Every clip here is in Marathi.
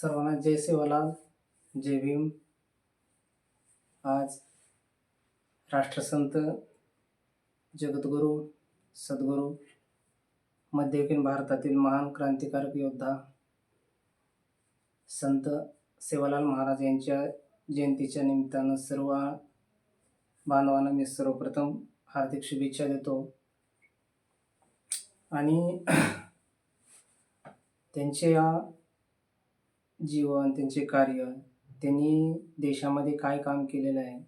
सर्वांना जय सेवालाल, जय भीम. आज राष्ट्रसंत, जगद्गुरू, सद्गुरू, मध्ययुगीन भारतातील महान क्रांतिकारक योद्धा संत सेवालाल महाराज यांच्या जयंतीच्या निमित्तानं सर्व बांधवांना मी सर्वप्रथम हार्दिक शुभेच्छा देतो. आणि त्यांचे जीवन, त्यांचे कार्य, त्यांनी देशामध्ये काय काम केलेलं आहे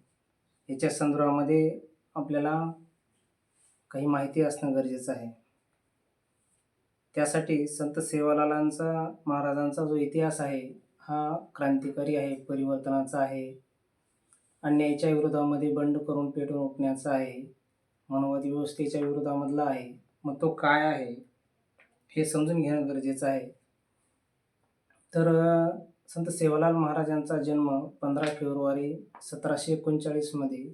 याच्या संदर्भामध्ये आपल्याला काही माहिती असणं गरजेचं आहे. त्यासाठी संत सेवालालांचा महाराजांचा जो इतिहास आहे हा क्रांतिकारी आहे, परिवर्तनाचा आहे, अन्यायाच्या विरोधामध्ये बंड करून पेटून उठण्याचा आहे, मनोवादी व्यवस्थेच्या विरोधामधला आहे. मग तो काय आहे हे समजून घेणं गरजेचं आहे. तर संत सेवालाल महाराजांचा जन्म 15 फेब्रुवारी 1739 मध्ये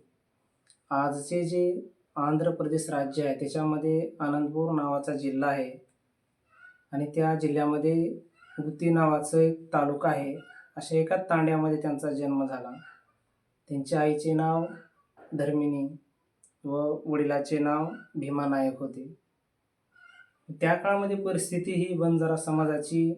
आजचे जे आंध्र प्रदेश राज्य आहे त्याच्यामध्ये आनंदपूर नावाचा जिल्हा आहे आणि त्या जिल्ह्यामध्ये गुत्ती नावाचं एक तालुका आहे. अशा एका तांड्यामध्ये त्यांचा जन्म झाला. त्यांच्या आईचे नाव धर्मिणी व वडिलाचे नाव भीमा नायक होते. त्या काळामध्ये परिस्थिती ही बंजारा समाजाची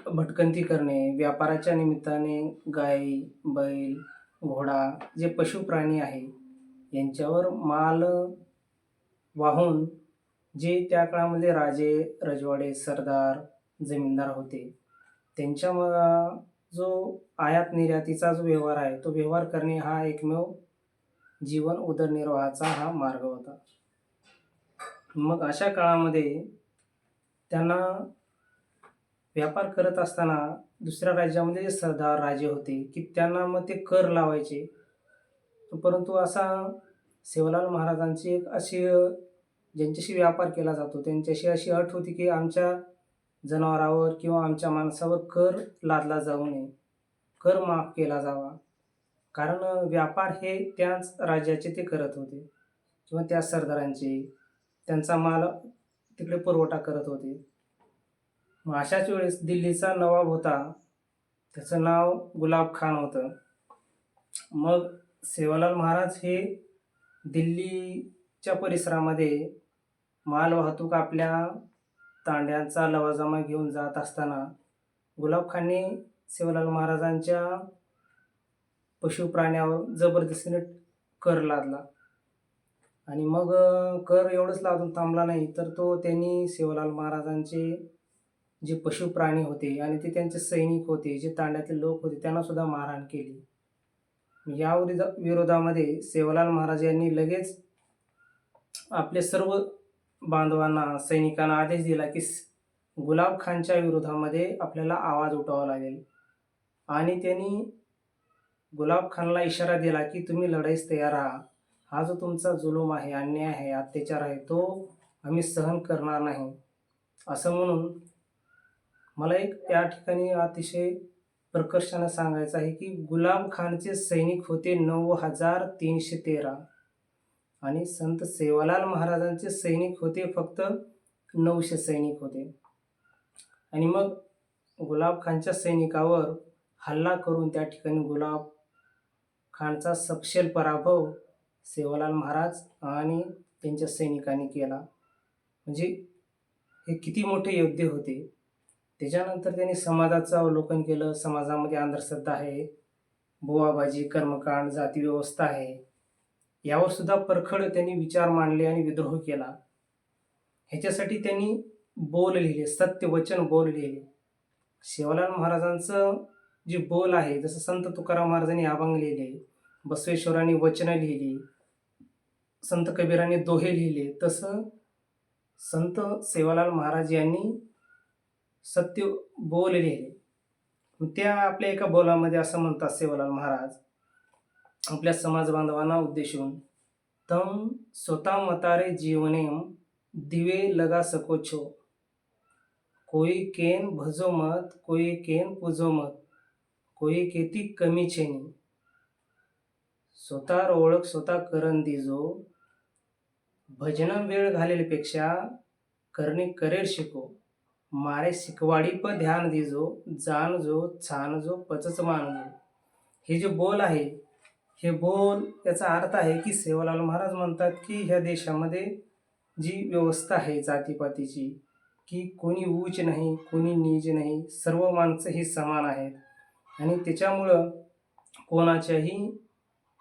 भटकंती करणे, व्यापाराच्या निमित्ताने गाय, बैल, घोडा जे पशुप्राणी आहे यांच्यावर माल वाहून जे त्या काळामध्ये राजे, रजवाडे, सरदार, जमीनदार होते त्यांच्या जो आयात निर्यातीचा जो व्यवहार आहे तो व्यवहार करणे हा एकमेव जीवन उदरनिर्वाहाचा हा मार्ग होता. मग अशा काळामध्ये त्यांना व्यापार करत असताना दुसऱ्या राज्यामध्ये जे सरदार राजे होते की त्यांना मग ते कर लावायचे. परंतु असा सेवालाल महाराजांची एक अशी ज्यांच्याशी व्यापार केला जातो त्यांच्याशी अशी अट होती की आमच्या जनावरावर किंवा आमच्या माणसावर कर लादला जाऊ नये, कर माफ केला जावा. कारण व्यापार हे त्याच राज्याचे ते करत होते किंवा त्या सरदारांचे त्यांचा माल तिकडे पुरवठा करत होते. मग अशाच वेळेस दिल्लीचा नवाब होता, त्याचं नाव गुलाब खान होतं. मग सेवालाल महाराज हे दिल्लीच्या परिसरामध्ये माल वाहतूक आपल्या तांड्यांचा लवाजमा घेऊन जात असताना गुलाब खानने सेवालाल महाराजांच्या पशुप्राण्यावर जबरदस्तीने कर लादला. आणि मग कर एवढंच लादून थांबला नाही तर त्यांनी सेवालाल महाराजांचे जे पशुप्राणी होते आणि ते त्यांचे सैनिक होते, जे तांड्यातले लोक होते त्यांना सुद्धा मारहाण केली. या विरोधामध्ये सेवालाल महाराज यांनी लगेच आपले सर्व बांधवांना, सैनिकांना आदेश दिला की गुलाब खानच्या विरोधामध्ये आपल्याला आवाज उठवावा लागेल. आणि त्यांनी गुलाब खानला इशारा दिला की तुम्ही लढाईस तयार राहा. हा जो तुमचा जुलूम आहे, अन्याय आहे, अत्याचार आहे तो आम्ही सहन करणार नाही. असं म्हणून मला एक या ठिकाणी अतिशय प्रकर्षाने सांगायचं आहे की गुलाब खानचे सैनिक होते 9313 आणि संत सेवालाल महाराजांचे सैनिक होते फक्त 900 सैनिक होते. आणि मग गुलाब खानच्या सैनिकावर हल्ला करून त्या ठिकाणी गुलाब खानचा सपशेल पराभव सेवालाल महाराज आणि त्यांच्या सैनिकांनी केला. म्हणजे हे किती मोठे योद्धे होते. त्याच्यानंतर त्यांनी समाजाचं अवलोकन केलं. समाजामध्ये अंधश्रद्धा आहे, बुवाबाजी, कर्मकांड, जातीव्यवस्था आहे, यावर सुद्धा परखड त्यांनी विचार मांडले आणि विद्रोह केला. ह्याच्यासाठी त्यांनी बोल लिहिले, सत्यवचन बोल लिहिले. सेवालाल महाराजांचं जे बोल आहे, जसं संत तुकाराम महाराजांनी अभंग लिहिले, बसवेश्वरांनी वचनं लिहिली, संत कबीरांनी दोहे लिहिले, तसं संत सेवालाल महाराज यांनी सत्य बोल लिहिले. त्या आपल्या एका बोलामध्ये असं म्हणतात सेवालाल महाराज आपल्या समाज बांधवांना उद्देशून, तम स्वतः मतारे जीवनेम दिवे लगा सको छो, कोई केन भजो मत, कोई केन पूजो मत, कोई केती कमी छेनी, स्वतः ओळख स्वतः करण दिजो, भजन वेळ घालेलपेक्षा करणे करेल शिको, मारे शिकवाडी प ध्यान देजो, जाण जो छान जो पचच मानजो. हे जे बोल आहे, हे बोल याचा अर्थ आहे की सेवालाल महाराज म्हणतात की ह्या देशामध्ये जी व्यवस्था आहे जातीपातीची, की कोणी उच्च नाही, कोणी नीच नाही, सर्व माणसं ही समान आहेत. आणि त्याच्यामुळं कोणाच्याही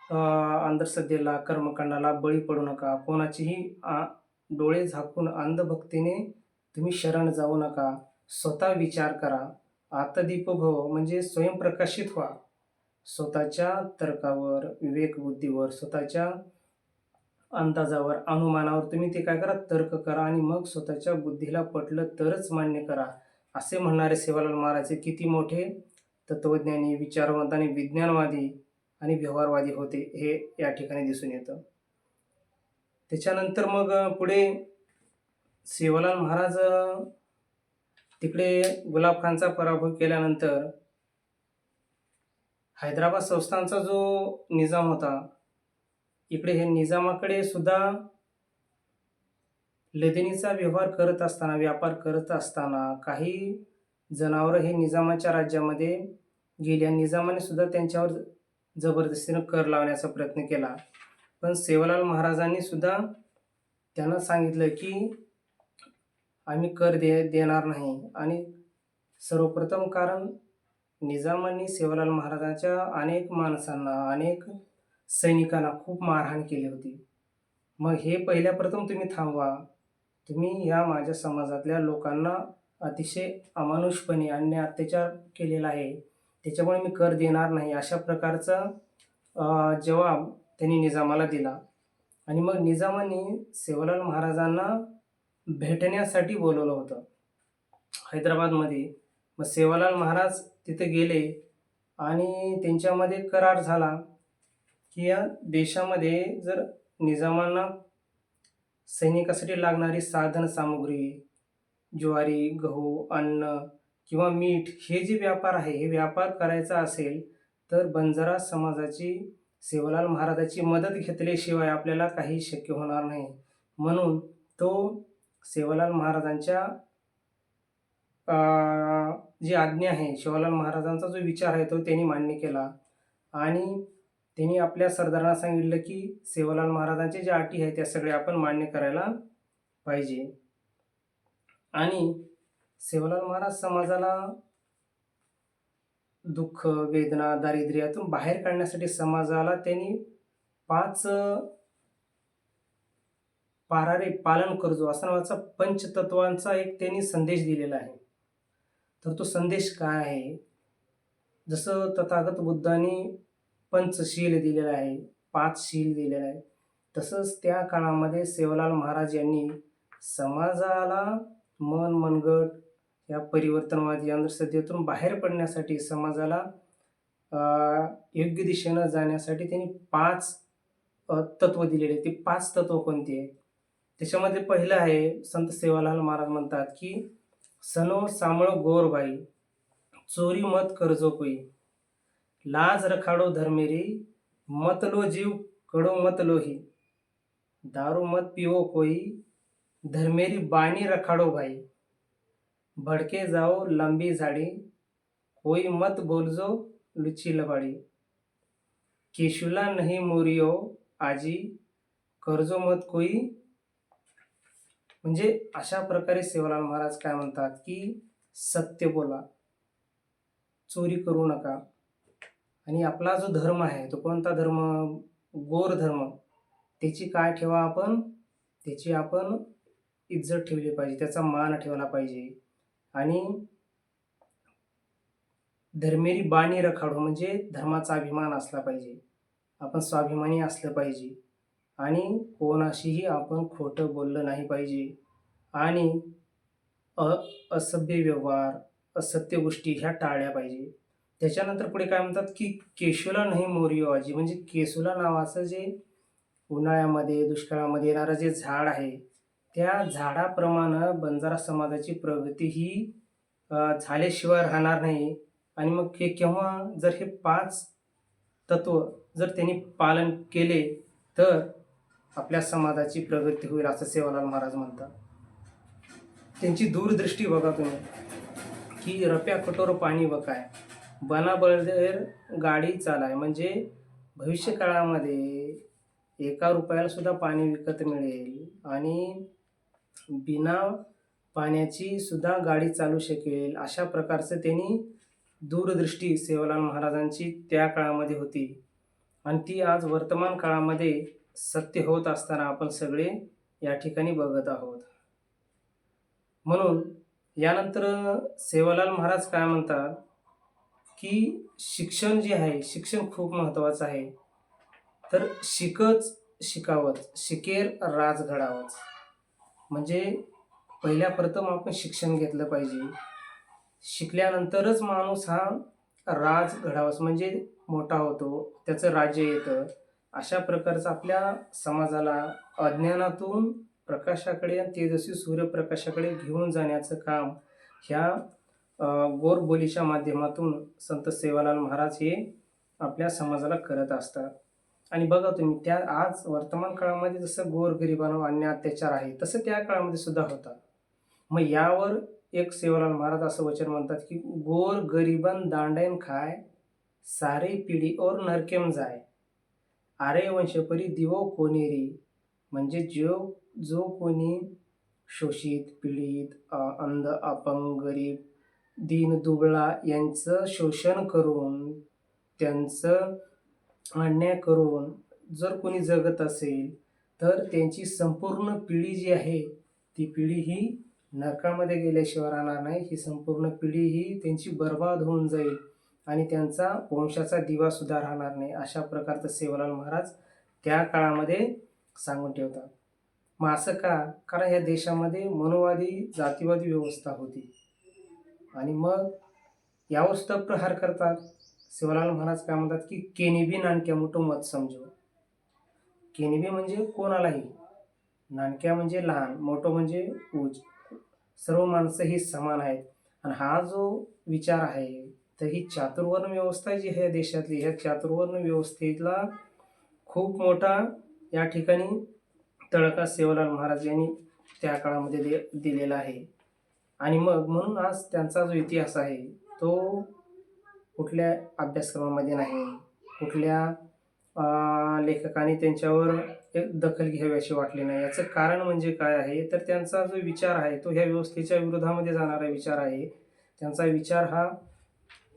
अंधश्रद्धेला, कर्मकांडाला बळी पडू नका. कोणाचेही डोळे झाकून अंधभक्तीने तुम्ही शरण जाऊ नका. स्वतः विचार करा. आत्मदीप भव म्हणजे स्वयंप्रकाशित व्हा. स्वतःच्या तर्कावर, विवेकबुद्धीवर, स्वतःच्या अंदाजावर, अनुमानावर तुम्ही ते काय करा, तर्क करा आणि मग स्वतःच्या बुद्धीला पटलं तरच मान्य करा. असे म्हणणारे सेवालाल महाराज किती मोठे तत्वज्ञानी, विचारवंत आणि विज्ञानवादी आणि व्यवहारवादी होते, हे या ठिकाणी दिसून येतं. त्याच्यानंतर मग पुढे सेवालाल महाराज तिकडे गुलाब खानचा पराभव केल्यानंतर हैदराबाद संस्थानचा जो निजाम होता, इकडे हे निजामाकडे सुद्धा लदिनीचा व्यवहार करत असताना, व्यापार करत असताना काही जनावरं हे निजामाच्या राज्यामध्ये गेली आणि निजामाने सुद्धा त्यांच्यावर जबरदस्तीनं कर लावण्याचा प्रयत्न केला. पण सेवालाल महाराजांनी सुद्धा त्यांना सांगितलं की आम्ही कर देणार नाही. आणि सर्वप्रथम कारण निजामांनी सेवालाल महाराजांच्या अनेक माणसांना, अनेक सैनिकांना खूप मारहाण केली होती. मग हे पहिल्या प्रथम तुम्ही थांबवा. तुम्ही या माझ्या समाजातल्या लोकांना अतिशय अमानुषपणे अन्याय अत्याचार केलेला आहे, त्याच्यामुळे मी कर देणार नाही, अशा प्रकारचा जवाब त्यांनी निजामाला दिला. आणि मग निजामाने सेवालाल महाराजांना भेटण्यासाठी बोलवलं होतं हैदराबादमध्ये. मग सेवालाल महाराज तिथे गेले आणि त्यांच्यामध्ये करार झाला की या देशामध्ये जर निजामांना सैनिकासाठी लागणारी साधन सामुग्री, ज्वारी, गहू, अन्न किंवा मीठ, हे जे व्यापार आहे, हे व्यापार करायचा असेल तर बंजारा समाजाची, सेवालाल महाराजाची मदत घेतल्याशिवाय आपल्याला काही शक्य होणार नाही. म्हणून तो सेवालाल महाराजांच्या जी आज्ञा आहे, सेवालाल महाराजांचा जो विचार आहे, तो त्यांनी मान्य केला. आणि त्यांनी आपल्या सरदारांना सांगितलं की सेवालाल महाराजांच्या ज्या अटी आहेत त्या सगळ्या आपण मान्य करायला पाहिजे. आणि सेवालाल महाराज समाजाला दुःख, वेदना, दारिद्र्यातून बाहेर काढण्यासाठी समाजाला त्यांनी 5 पारारे पालन करजो असा नावाचा पंचतत्वांचा एक त्यांनी संदेश दिलेला आहे. तर तो संदेश काय आहे? जसं तथागत बुद्धांनी पंचशील दिलेलं आहे, 5 शील दिलेलं आहे, तसंच त्या काळामध्ये सेवालाल महाराज यांनी समाजाला मनगट या परिवर्तनवादी अंधश्रद्धेतून बाहेर पडण्यासाठी, समाजाला योग्य दिशेनं जाण्यासाठी त्यांनी 5 तत्व दिलेले. ते 5 तत्व कोणते आहेत? त्याच्यामध्ये पहिलं आहे, संत सेवालाल महाराज म्हणतात की सनो सामळ गोरबाई, चोरी मत करजो कोई, लाज रखाडो धर्मेरी, मत लो जीव कडो मत लोही, दारू मत पिवो कोई, धर्मेरी बाणी रखाडो भाई, भड़के जाओ लंबी झाड़ी, कोई मत बोलजो लुच्ची लबाड़ी, केशुला नहीं मोरियो आजी, करजो मत कोई. म्हणजे अशा प्रकारे सेवालाल महाराज काय म्हणतात की सत्य बोला, चोरी करू नका. आणि आपला जो धर्म आहे, तो कोणता धर्म? गोर धर्म. त्याची काय ठेवा आपण? त्याची आपण इज्जत ठेवली पाहिजे, त्याचा मान ठेवला पाहिजे. आणि धर्मेरी बाणी रखाडो म्हणजे धर्माचा अभिमान असला पाहिजे, आपण स्वाभिमानी असलं पाहिजे. आणि कोणाशीही आपण खोटं बोललं नाही पाहिजे. आणि असभ्य व्यवहार, असत्य गोष्टी ह्या टाळल्या पाहिजे. त्याच्यानंतर पुढे काय म्हणतात की केशुला नाही मोरियो आजी, म्हणजे केशुला नावाचं जे उन्हाळ्यामध्ये, दुष्काळामध्ये येणारं जे झाड आहे, त्या झाडाप्रमाणे बंजारा समाजाची प्रगती ही झाल्याशिवाय राहणार नाही. आणि मग हे केव्हा? जर हे 5 तत्व जर त्यांनी पालन केले तर आपल्या समाजाची प्रगती होईल, असं सेवालाल महाराज म्हणतात. त्यांची दूरदृष्टी बघा तुम्ही, की रप्या कठोर पाणी वकाय, बना बळदेर गाडी चालाय. म्हणजे भविष्य काळामध्ये ₹1 सुद्धा पाणी विकत मिळेल आणि बिना पाण्याची सुद्धा गाडी चालू शकेल. अशा प्रकारचं त्यांनी दूरदृष्टी सेवालाल महाराजांची त्या काळामध्ये होती आणि ती आज वर्तमान काळामध्ये सत्य होत असताना आपण सगळे या ठिकाणी बघत आहोत. म्हणून यानंतर सेवालाल महाराज काय म्हणतात, की शिक्षण जे आहे, शिक्षण खूप महत्त्वाचं आहे. तर शिकच शिकावंच, शिकेर राज घडावंच. म्हणजे पहिल्या प्रथम आपण शिक्षण घेतलं पाहिजे. शिकल्यानंतरच माणूस हा राज घडावाच म्हणजे मोठा होतो, त्याचं राज्य येतं. अशा प्रकारचं आपल्या समाजाला अज्ञानातून प्रकाशाकडे आणि तेजस्वी सूर्यप्रकाशाकडे घेऊन जाण्याचं काम ह्या गोरबोलीच्या माध्यमातून संत सेवालाल महाराज हे आपल्या समाजाला करत असतात. आणि बघा तुम्ही त्या आज वर्तमान काळामध्ये जसं गोरगरिबांवर अन्याय अत्याचार आहे, तसं त्या काळामध्ये सुद्धा होता. मग यावर एक सेवालाल महाराज असं वचन म्हणतात, की "गोर गरिबन दांडेन खाय, सारी पिढी और नरकेम जाय. आरे वंशपरी दिवो कोणेरी." म्हणजे जो कोणी शोषित, पीडित, अंध, अपंग, गरीब, दीन, दुबळा यांचं शोषण करून, त्यांचं अन्याय करून जर कोणी जगत असेल, तर त्यांची संपूर्ण पिढी जी आहे, ती पिढी ही नरकामध्ये गेल्याशिवाय राहणार नाही. ही संपूर्ण पिढी ही त्यांची बरबाद होऊन जाईल आणि त्यांचा वंशाचा दिवासुद्धा राहणार नाही. अशा प्रकारचं सेवालाल महाराज त्या काळामध्ये सांगून ठेवतात. मग असं का? कारण या देशामध्ये मनोवादी, जातीवादी व्यवस्था होती आणि मग यावर सुद्धा प्रहार करतात. सेवालाल महाराज काय म्हणतात, की "केनिबी नानक्या मोठं मत समजो." केनिबी म्हणजे कोणालाही, नानक्या म्हणजे लहान, मोठं म्हणजे उंच. सर्व माणसं ही समान आहेत. आणि हा जो विचार आहे, तर ही चातुर्वर्ण व्यवस्था जी आहे देशातली, ह्या चातुर्वर्ण व्यवस्थेला खूप मोठा या ठिकाणी तळका सेवालाल महाराज यांनी त्या काळामध्ये दिलेला आहे. आणि मग म्हणून आज त्यांचा जो इतिहास आहे, तो कुठल्या अभ्यासक्रमामध्ये नाही, कुठल्या लेखकाने त्यांच्यावर एक दखल घ्यावीशी वाटली नाही. याचं कारण म्हणजे काय आहे, तर त्यांचा जो विचार आहे, तो ह्या व्यवस्थेच्या विरोधामध्ये जाणारा विचार आहे. त्यांचा विचार हा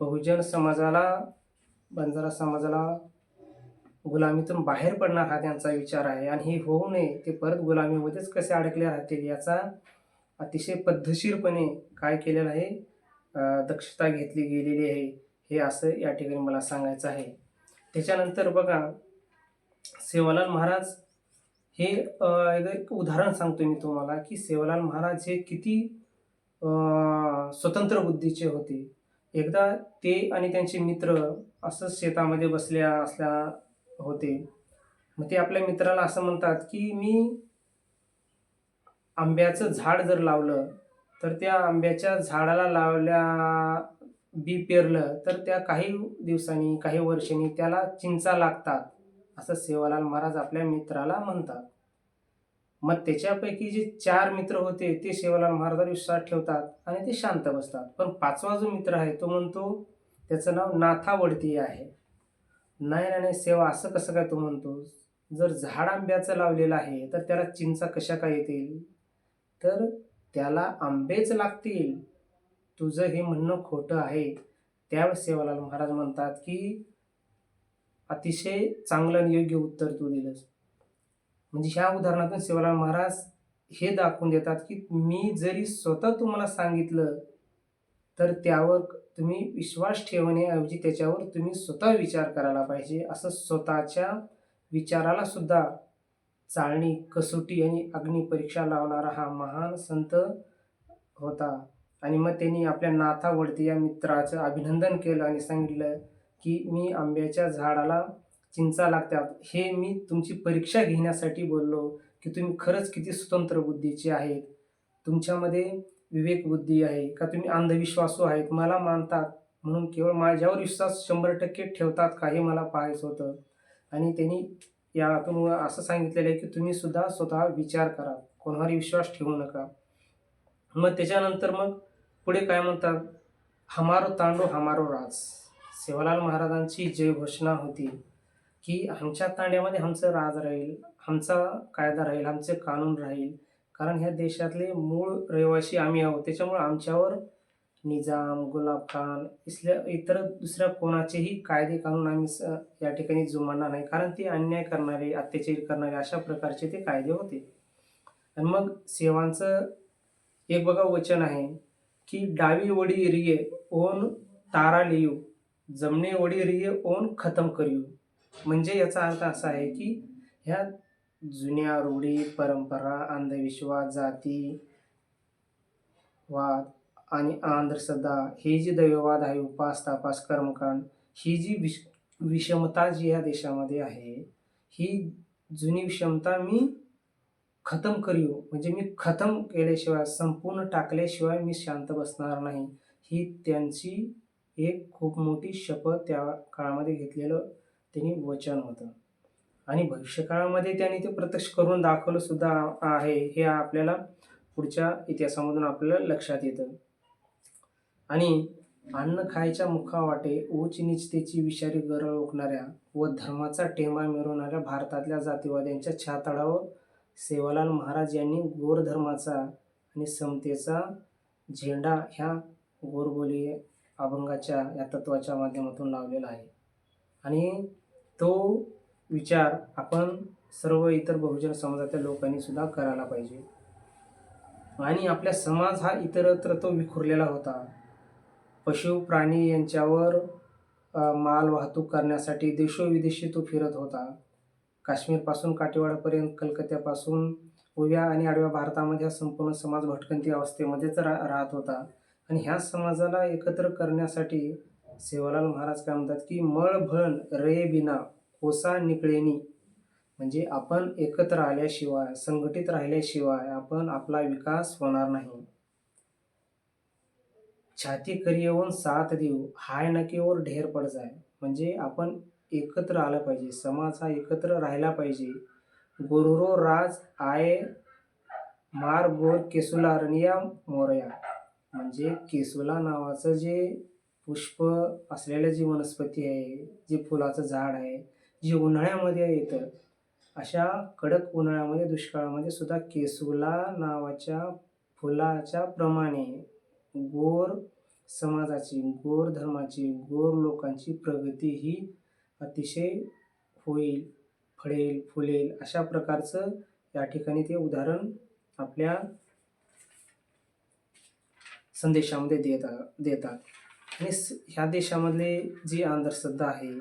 बहुजन समाजाला, बंजारा समाजाला गुलामीतून बाहेर पडणार हा त्यांचा विचार आहे आणि हे होऊ नये, ते परत गुलामीमध्येच कसे अडकले राहतील याचा अतिशय पद्धतशीरपणे काय केलेलं आहे, दक्षता घेतली गेलेली आहे. हे असं या ठिकाणी मला सांगायचं आहे. त्याच्यानंतर बघा, सेवालाल महाराज हे एक उदाहरण सांगतो मी तुम्हाला, की सेवालाल महाराज हे किती स्वतंत्र बुद्धीचे होते. एकदा ते आणि त्यांचे मित्र असंच शेतामध्ये असल्या होते. मग ते आपल्या मित्राला असं म्हणतात, की "मी आंब्याचं झाड जर लावलं, तर त्या आंब्याच्या झाडाला बी पेरलं, तर त्या काही दिवसांनी, काही वर्षांनी त्याला चिंचा लागतात." असं सेवालाल महाराज आपल्या मित्राला म्हणतात. मग त्याच्यापैकी जे 4 मित्र होते, ते सेवालाल महाराजांवर विश्वास ठेवतात आणि ते शांत बसतात. पण 5वा जो मित्र आहे, तो म्हणतो, त्याचं नाव नाथावडती आहे. "नाही, नाही, नाही सेवा, असं कसं काय तू म्हणतोस? जर झाड आंब्याचं लावलेलं आहे, तर त्याला चिंचा कशा काय येतील? तर त्याला आंबेच लागतील. तुझं हे म्हणणं खोटं आहे." त्यावेळेस सेवालाल महाराज म्हणतात, की "अतिशय चांगलं आणि योग्य उत्तर तू दिलंस." म्हणजे ह्या उदाहरणातून सेवालाल महाराज हे दाखवून देतात, की मी जरी स्वतः तुम्हाला सांगितलं, तर त्यावर तुम्ही विश्वास ठेवण्याऐवजी त्याच्यावर तुम्ही स्वतः विचार करायला पाहिजे. असं स्वतःच्या विचाराला सुद्धा चाळणी, कसोटी आणि अग्निपरीक्षा लावणारा हा महान संत होता. आणि मग त्यांनी आपल्या नाथावडती या मित्राचं अभिनंदन केलं आणि सांगितलं, की "मी आंब्याच्या झाडाला चिंचा लागतात, हे मी तुमची परीक्षा घेण्यासाठी बोललो, की तुम्ही खरंच किती स्वतंत्र बुद्धीचे आहेत. तुमच्यामध्ये विवेकबुद्धी आहे का तुम्ही अंधविश्वासू आहेत, मला मानतात म्हणून केवळ माझ्यावर विश्वास 100% ठेवतात का, हे मला पाहायचं होतं." आणि त्यांनी यातून असं सांगितलेलं आहे, की तुम्ही सुद्धा स्वतः विचार करा, कोणावर विश्वास ठेवू नका. मग त्याच्यानंतर मग पुढे काय म्हणतात, हमारो तांडो हमारो राज. सेवालाल महाराजांची जय घोषणा होती की आमच्या तांड्यामध्ये आमचं राज राहील, आमचा कायदा राहील, आमचे कानून राहील. कारण ह्या देशातले मूळ रहिवासी आम्ही आहोत. त्याच्यामुळे आमच्यावर निजाम, गुलाब खान इतर दुसऱ्या कोणाचेही कायदे कानून आम्ही या ठिकाणी जुमानणार नाही. कारण ते अन्याय करणारे, अत्याचार करणारे अशा प्रकारचे ते कायदे होते. आणि मग सेवांचं एक बघा वचन आहे की डावी वडी रिये ओन तारा लियू, जमणे वडी रिये ओन खतम करियू. म्हणजे याचा अर्थ असा आहे की ह्या जुन्या रूढी, परंपरा, अंधविश्वास, जातीवाद आणि अंधश्रद्धा, हे जे दैववाद आहे, उपास तापास कर्मकांड, ही जी विषमता जी या देशामध्ये आहे, ही जुनी विषमता मी खतम करीव, म्हणजे मी खतम केल्याशिवाय, संपूर्ण टाकल्याशिवाय मी शांत बसणार नाही. ही त्यांची एक खूप मोठी शपथ त्या काळामध्ये घेतलेलं त्यांनी वचन होतं. आणि भविष्यकाळामध्ये त्यांनी ते प्रत्यक्ष करून दाखवलं सुद्धा आहे. हे आपल्याला पुढच्या इतिहासामधून आपल्याला लक्षात येतं. आणि अन्न खायच्या मुखावाटे उच्च नीचतेची विषारी गरळ ओकणाऱ्या व धर्माचा टेंबा मिरवणाऱ्या भारतातल्या जातीवाद्यांच्या छाताडावर सेवालाल महाराज यांनी गोरधर्माचा आणि समतेचा झेंडा ह्या गोरबोली अभंगाच्या या तत्वाच्या माध्यमातून लावलेला आहे. आणि तो विचार आपण सर्व इतर बहुजन समाजातल्या लोकांनी सुद्धा करायला पाहिजे. आणि आपला समाज हा इतरत्र तो विखुरलेला होता. पशु प्राणी यांच्यावर माल वाहतूक करण्यासाठी देशोविदेशी तो फिरत होता. काश्मीरपासून काठेवाडापर्यंत, कलकत्त्यापासून उभ्या आणि आडव्या भारतामध्ये हा संपूर्ण समाज भटकंती अवस्थेमध्येच राहत होता. आणि ह्या समाजाला एकत्र करण्यासाठी सेवालाल महाराज काय म्हणतात की मळभण रे बिना कोसा निकळेनी, म्हणजे आपण एकत्र आल्याशिवाय, संघटित राहिल्याशिवाय आपण आपला विकास होणार नाही. छाती करियेवून साथ देऊ हाय नकेवर ढेर पड जाय. म्हणजे आपण एकत्र आलं पाहिजे, समाज हा एकत्र राहिला पाहिजे. गोरुरो राज आये मार गोर केसुला रनिया मोरया, म्हणजे केसुला नावाचं जे पुष्प असलेलं जी वनस्पती आहे, जे फुलाचं झाड आहे, जे उन्हाळ्यामध्ये येतं, अशा कडक उन्हाळ्यामध्ये, दुष्काळामध्ये सुद्धा केसुला नावाच्या फुलाच्या प्रमाणे गोर समाजाची, गोर धर्माची, गोर लोकांची प्रगती ही अतिशय होईल, फळेल, फुलेल, अशा प्रकारचं या ठिकाणी ते उदाहरण आपल्या संदेशामध्ये देतात. आणि ह्या देशामधले जी अंधश्रद्धा आहे,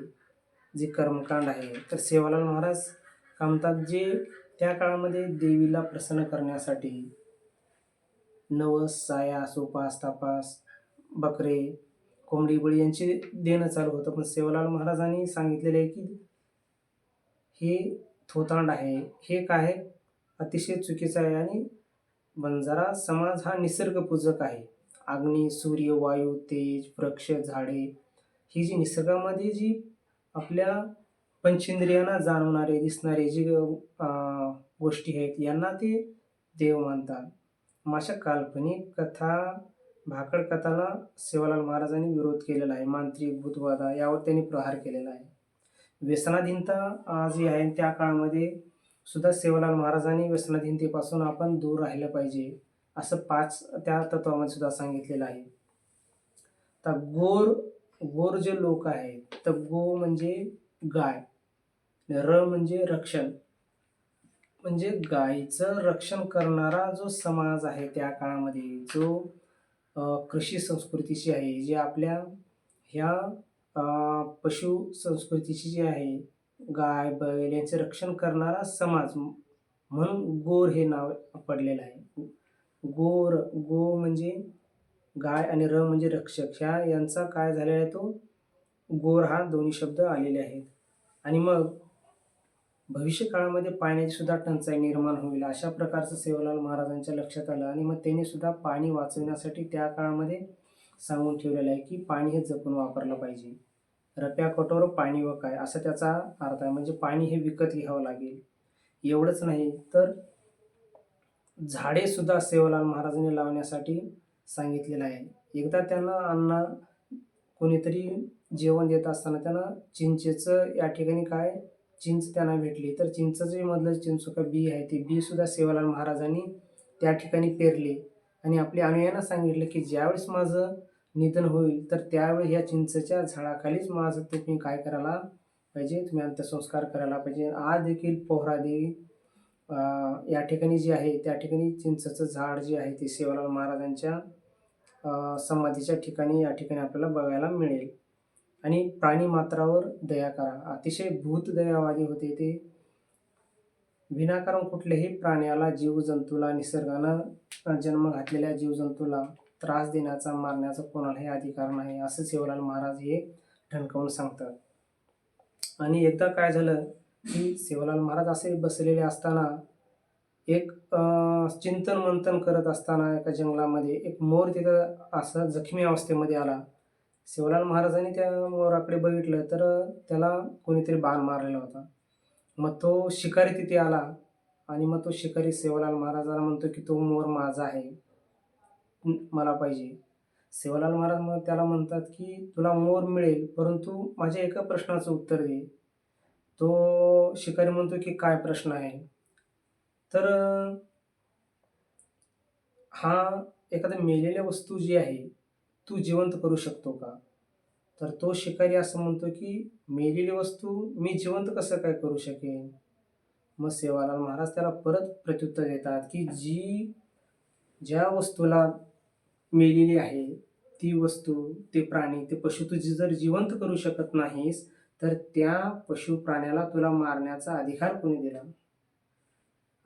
जे कर्मकांड आहे, तर सेवालाल महाराज काय म्हणतात, जे त्या काळामध्ये देवीला प्रसन्न करण्यासाठी नवस, सायास, उपास तापास, बकरे, कोंबडी बळी यांची देणं चालू होतं. पण सेवालाल महाराजांनी सांगितलेलं आहे की हे थोतांड आहे, हे काय अतिशय चुकीचं आहे. आणि बंजारा समाज हा निसर्गपूजक आहे. अग्नी, सूर्य, वायू, तेज, वृक्ष, झाडे, ही जी निसर्गामध्ये जी आपल्या पंचेंद्रियांना जाणवणारे, दिसणारे जी गोष्टी आहेत, यांना ते देव मानतात. मग अशा काल्पनिक कथा, भाकड कथाला सेवालाल महाराजांनी विरोध केलेला आहे. मांत्रिक, भूतबाधा यावर त्यांनी प्रहार केलेला आहे. व्यसनाधीनता जी आहे त्या काळामध्ये सुद्धा सेवालाल महाराजांनी व्यसनाधीनतेपासून आपण दूर राहिलं पाहिजे, असं 5 त्या तत्वामध्ये सुद्धा सांगितलेलं आहे. तर गोर जे लोक आहेत, तर गो म्हणजे गाय, र म्हणजे रक्षण, म्हणजे गायीचं रक्षण करणारा जो समाज आहे त्या काळामध्ये, जो कृषी संस्कृतीची आहे, जे आपल्या ह्या पशु संस्कृतीची जी आहे, गाय, बैल यांचे रक्षण करणारा समाज, म्हणून गोर हे नाव पडलेलं आहे. गो म्हणजे गाय आणि र म्हणजे रक्षक, यांचा काय झालेला आहे, तो गोर हा दोन्ही शब्द आलेले आहेत. आणि मग भविष्य काळामध्ये पाण्याची सुद्धा टंचाई निर्माण होईल, अशा प्रकारचं सेवालाल महाराजांच्या लक्षात आलं. आणि मग त्यांनी सुद्धा पाणी वाचवण्यासाठी त्या काळामध्ये सांगून ठेवलेलं आहे की पाणी हे जपून वापरलं पाहिजे. रप्या कटोर पाणी व काय, असा त्याचा अर्थ आहे. म्हणजे पाणी हे विकत घ्यावं लागेल. एवढंच नाही तर झाडे सुद्धा सेवालाल महाराजांनी लावण्यासाठी सांगितलेलं आहे. एकदा त्यांना अण्णा कोणीतरी जेवण देत असताना त्यांना चिंचेचं या ठिकाणी काय चिंच त्यांना भेटली. तर चिंचेचे मधलं चिंचुका बी आहे, ते बी सुद्धा सेवालाल महाराजांनी त्या ठिकाणी पेरले आणि आपल्या अनुयायांना सांगितलं, की ज्यावेळेस माझं निधन होईल, तर त्यावेळी ह्या चिंचेच्या झाडाखालीच माझं तुम्ही काय करायला पाहिजे, तुम्ही अंत्यसंस्कार करायला पाहिजे. आज देखील पोहरादेवी या ठिकाणी जी आहे, त्या ठिकाणी चिंचेचं झाड जे आहे, ते सेवालाल महाराजांच्या समाधीच्या ठिकाणी या ठिकाणी आपल्याला बघायला मिळेल. आणि प्राणीमात्रावर दया करा. अतिशय भूतदयावादी होते ते. विनाकारण कुठल्याही प्राण्याला, जीवजंतूला, निसर्गानं जन्म घातलेल्या जीवजंतूला त्रास देण्याचा, मारण्याचा कोणालाही अधिकार नाही, असं सेवालाल महाराज हे ठणकावून सांगतात. आणि एकदा काय झालं, की सेवालाल महाराज असे बसलेले असताना एक चिंतन मंथन करत असताना एका जंगलामध्ये एक मोर तिथं असा जखमी अवस्थेमध्ये आला. सेवालाल महाराजांनी त्या मोराकडे बघितलं, तर त्याला कोणीतरी बाण मारलेला होता. मग तो शिकारी तिथे आला आणि मग तो शिकारी सेवालाल महाराजांना म्हणतो, की तो मोर माझा आहे, मला पाहिजे. सेवालाल महाराज मग त्याला म्हणतात, की तुला मोर मिळेल, परंतु माझ्या एका प्रश्नाचं उत्तर दे. तो शिकारी म्हणतो, की काय प्रश्न आहे? तर हा एखाद्या मेलेल्या वस्तू जी आहे, तू जिवंत करू शकतो का? तर तो शिकारी असं म्हणतो, की मेलेली वस्तू मी जिवंत कसं काय करू शकेन? मग सेवालाल महाराज त्याला परत प्रत्युत्तर देतात, की ज्या वस्तूला मेलेली आहे, ती वस्तू, ते प्राणी, ते पशु तू जर जिवंत करू शकत नाहीस, तर त्या पशु प्राण्याला तुला मारण्याचा अधिकार कोणी दिला?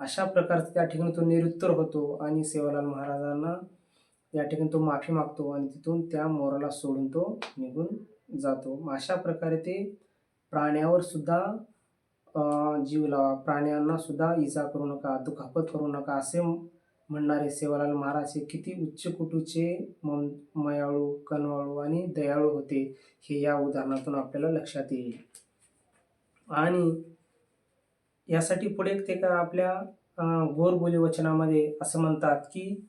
अशा प्रकारचं त्या ठिकाणी तो निरुत्तर होतो आणि सेवालाल महाराजांना या ठिकाणी तो माफी मागतो आणि तिथून त्या मोराला सोडून तो निघून जातो. अशा प्रकारे ते प्राण्यावर सुद्धा जीव लावा, प्राण्यांना सुद्धा इजा करू नका, दुखापत करू नका, असे म्हणणारे सेवालाल महाराज हे किती उच्च कोटीचे मायाळू, कनवाळू आणि दयाळू होते, हे या उदाहरणातून आपल्याला लक्षात येईल. आणि यासाठी पुढे ते का आपल्या गोरबोली वचनामध्ये असं म्हणतात, की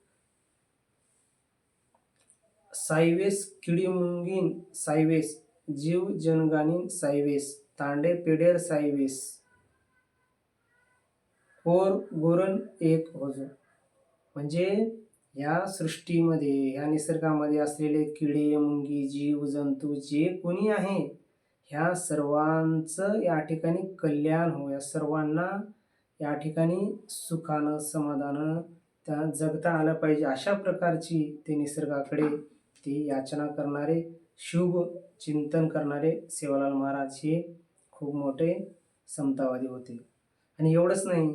सायवेस किडीमुंगीन सायवेस, जीव जनगानीन सायवेस, तांडे पेडेर सायवेस, कोर गोरण एक होजो. म्हणजे या सृष्टीमध्ये, या निसर्गामध्ये असलेले किडे, मुंगी, जीव, जंतू जे कोणी आहे, ह्या सर्वांचं या ठिकाणी कल्याण हो, या सर्वांना या ठिकाणी सुखानं, समाधानं त्या जगता आलं पाहिजे, अशा प्रकारची ते निसर्गाकडे ते याचना करणारे, शुभ चिंतन करणारे सेवालाल महाराज हे खूप मोठे समतावादी होते. आणि एवढंच नाही,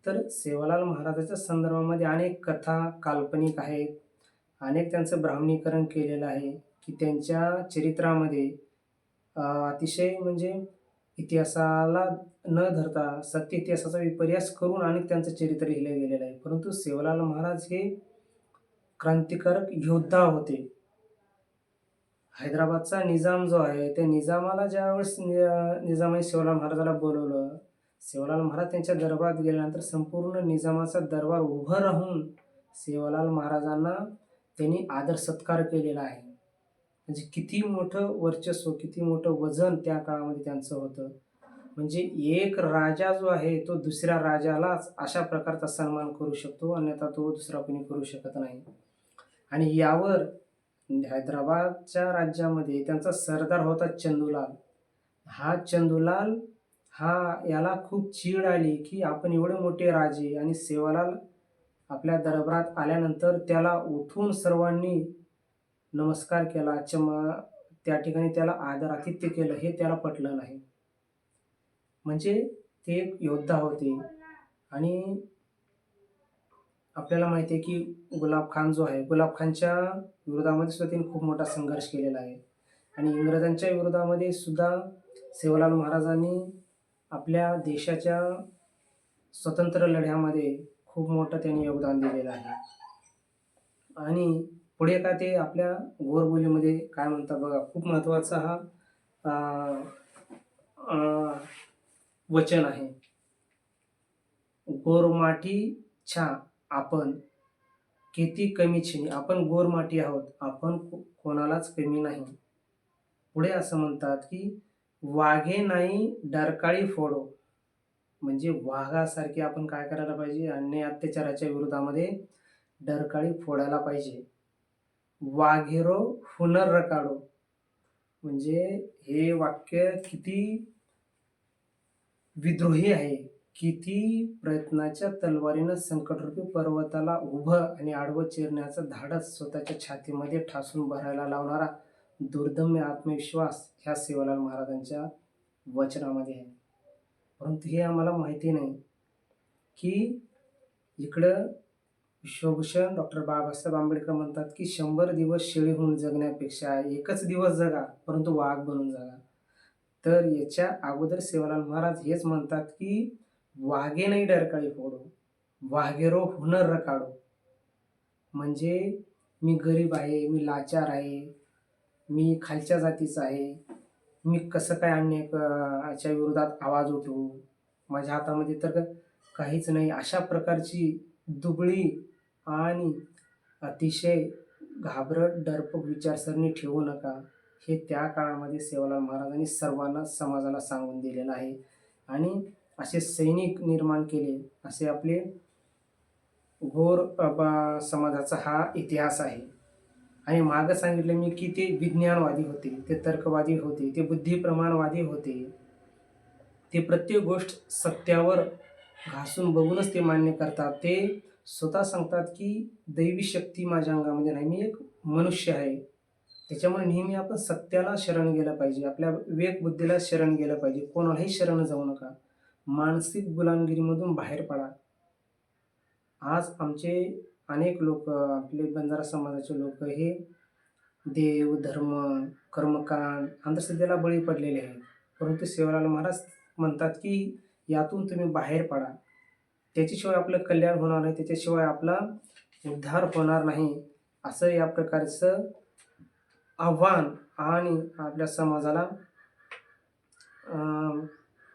तर सेवालाल महाराजाच्या संदर्भामध्ये अनेक कथा काल्पनिक आहेत, अनेक त्यांचं ब्राह्मणीकरण केलेलं आहे, की त्यांच्या चरित्रामध्ये अतिशय म्हणजे इतिहासाला न धरता सत्य इतिहासाचा विपर्यास करून अनेक त्यांचं चरित्र लिहिलं गेलेलं आहे. परंतु सेवालाल महाराज हे क्रांतिकारक योद्धा होते. हैदराबादचा निजाम जो आहे, त्या निजामाला ज्यावेळेस निजामाने सेवालाल महाराजाला बोलवलं, सेवालाल महाराज त्यांच्या दरबारात गेल्यानंतर संपूर्ण निजामाचा दरबार उभं राहून सेवालाल महाराजांना त्यांनी आदर सत्कार केलेला आहे. म्हणजे किती मोठं वर्चस्व, किती मोठं वजन त्या काळामध्ये त्यांचं होतं. म्हणजे एक राजा जो आहे, तो दुसऱ्या राजालाच अशा प्रकारचा सन्मान करू शकतो, अन्यथा तो दुसरा कोणी करू शकत नाही. आणि यावर हैदराबादच्या राज्यामध्ये त्यांचा सरदार होता चंदूलाल. हा चंदूलाल याला खूप चीड आली, की आपण एवढे मोठे राजे आणि सेवालाल आपल्या दरबारात आल्यानंतर त्याला उठून सर्वांनी नमस्कार केला, त्या ठिकाणी त्याला आदरातिथ्य केलं, हे त्याला पटलं नाही. म्हणजे ते एक योद्धा होते. आणि आपल्याला माहिती आहे, की गुलाब खान जो आहे, गुलाब खानच्या विरोधामध्ये सुद्धा त्यांनी खूप मोठा संघर्ष केलेला आहे. आणि इंग्रजांच्या विरोधामध्ये सुद्धा सेवालाल महाराजांनी आपल्या देशाच्या स्वतंत्र लढ्यामध्ये खूप मोठं त्यांनी योगदान दिलेलं आहे. आणि पुढे का ते आपल्या गोरबोलीमध्ये काय म्हणतात बघा, खूप महत्त्वाचा हा वचन आहे. गोरमाटी छा आपण किती कमीची नाही, आपण गोरमाटी आहोत, आपण कोणालाच कमी नाही. पुढे असं म्हणतात की वाघे नाही डरकाळी फोडो, म्हणजे वाघासारखे आपण काय करायला पाहिजे, अन्याय अत्याचाराच्या विरोधामध्ये डरकाळी फोडायला पाहिजे. वाघेरो हुनर रकाडो, म्हणजे हे वाक्य किती विद्रोही आहे. किती प्रयत्नाच्या तलवारीनं संकटरूपी पर्वताला उभं आणि आडवं चिरण्याचं धाडस स्वतःच्या छातीमध्ये ठासून भरायला लावणारा दुर्दम्य आत्मविश्वास ह्या सेवालाल महाराजांच्या वचनामध्ये आहे. परंतु हे आम्हाला माहिती नाही की इकडं विश्वभूषण डॉक्टर बाबासाहेब आंबेडकर म्हणतात की 100 दिवस शेळी होऊन जगण्यापेक्षा एकच दिवस जगा, परंतु वाघ बनून जगा. तर याच्या अगोदर सेवालाल महाराज हेच म्हणतात की वाघे नाही डरकाळी फोडो, वाघेरो हुनर रकाडो, म्हणजे मी गरीब आहे, मी लाचार आहे, मी खालच्या जातीचा आहे, मी कसं काय अन्यायाच्या विरोधात आवाज उठवू, माझ्या हातामध्ये तर काहीच नाही, अशा प्रकारची दुबळी आणि अतिशय घाबरट डरपोक विचारसरणी ठेवू नका. हे त्या काळामध्ये सेवालाल महाराजांनी सर्वांना समाजाला सांगून दिलेलं आहे. आणि असे सैनिक निर्माण केले, असे आपले घोर समाजाचा हा इतिहास आहे. आणि मागं सांगितलं मी की ते विज्ञानवादी होते, ते तर्कवादी होते, ते बुद्धिप्रमाणवादी होते. ते प्रत्येक गोष्ट सत्यावर घासून बघूनच ते मान्य करतात. ते स्वतः सांगतात की दैवी शक्ती माझ्या अंगामध्ये नाही, मी एक मनुष्य आहे. त्याच्यामुळे नेहमी आपण सत्याला शरण गेलं पाहिजे, आपल्या विवेकबुद्धीला शरण गेलं पाहिजे, कोणालाही शरण जाऊ नका. मानसिक गुलामगिरीमधून बाहेर पडा. आज आमचे अनेक लोक, आपले बंजारा समाजाचे लोक हे देव, धर्म, कर्मकांड, अंधश्रद्धेला बळी पडलेले आहेत. परंतु सेवालाल महाराज म्हणतात की यातून तुम्ही बाहेर पडा. त्याच्याशिवाय आपलं कल्याण होणार नाही, त्याच्याशिवाय आपला उद्धार होणार नाही. असं या प्रकारचं आव्हान आणि आपल्या समाजाला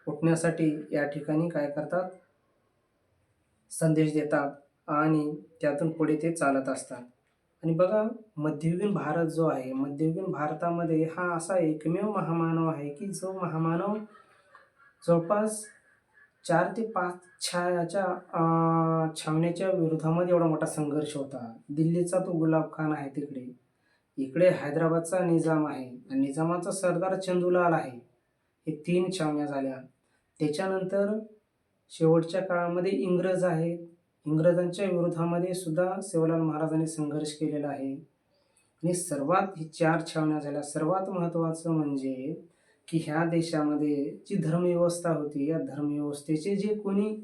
उठण्यासाठी या ठिकाणी काय करतात, संदेश देतात आणि त्यातून पुढे ते चालत असतात. आणि बघा, मध्ययुगीन भारत जो आहे, मध्ययुगीन भारतामध्ये हा असा एकमेव महामानव आहे की जो महामानव जवळपास 4 ते 5 छावण्याच्या विरोधामध्ये एवढा मोठा संघर्ष होता. दिल्लीचा तो गुलाब खान आहे तिकडे, इकडे हैदराबादचा निजाम आहे आणि निजामाचा सरदार चंदूलाल आहे. हे 3 छावण्या झाल्या. त्याच्यानंतर शेवटच्या काळामध्ये इंग्रज आहेत. इंग्रजांच्या विरोधामध्ये सुद्धा सेवालाल महाराजांनी संघर्ष केलेला आहे. आणि सर्वात ही 4 छावण्या झाल्या. सर्वात महत्त्वाचं म्हणजे की ह्या देशामध्ये जी धर्मव्यवस्था होती, या धर्मव्यवस्थेचे जे कोणी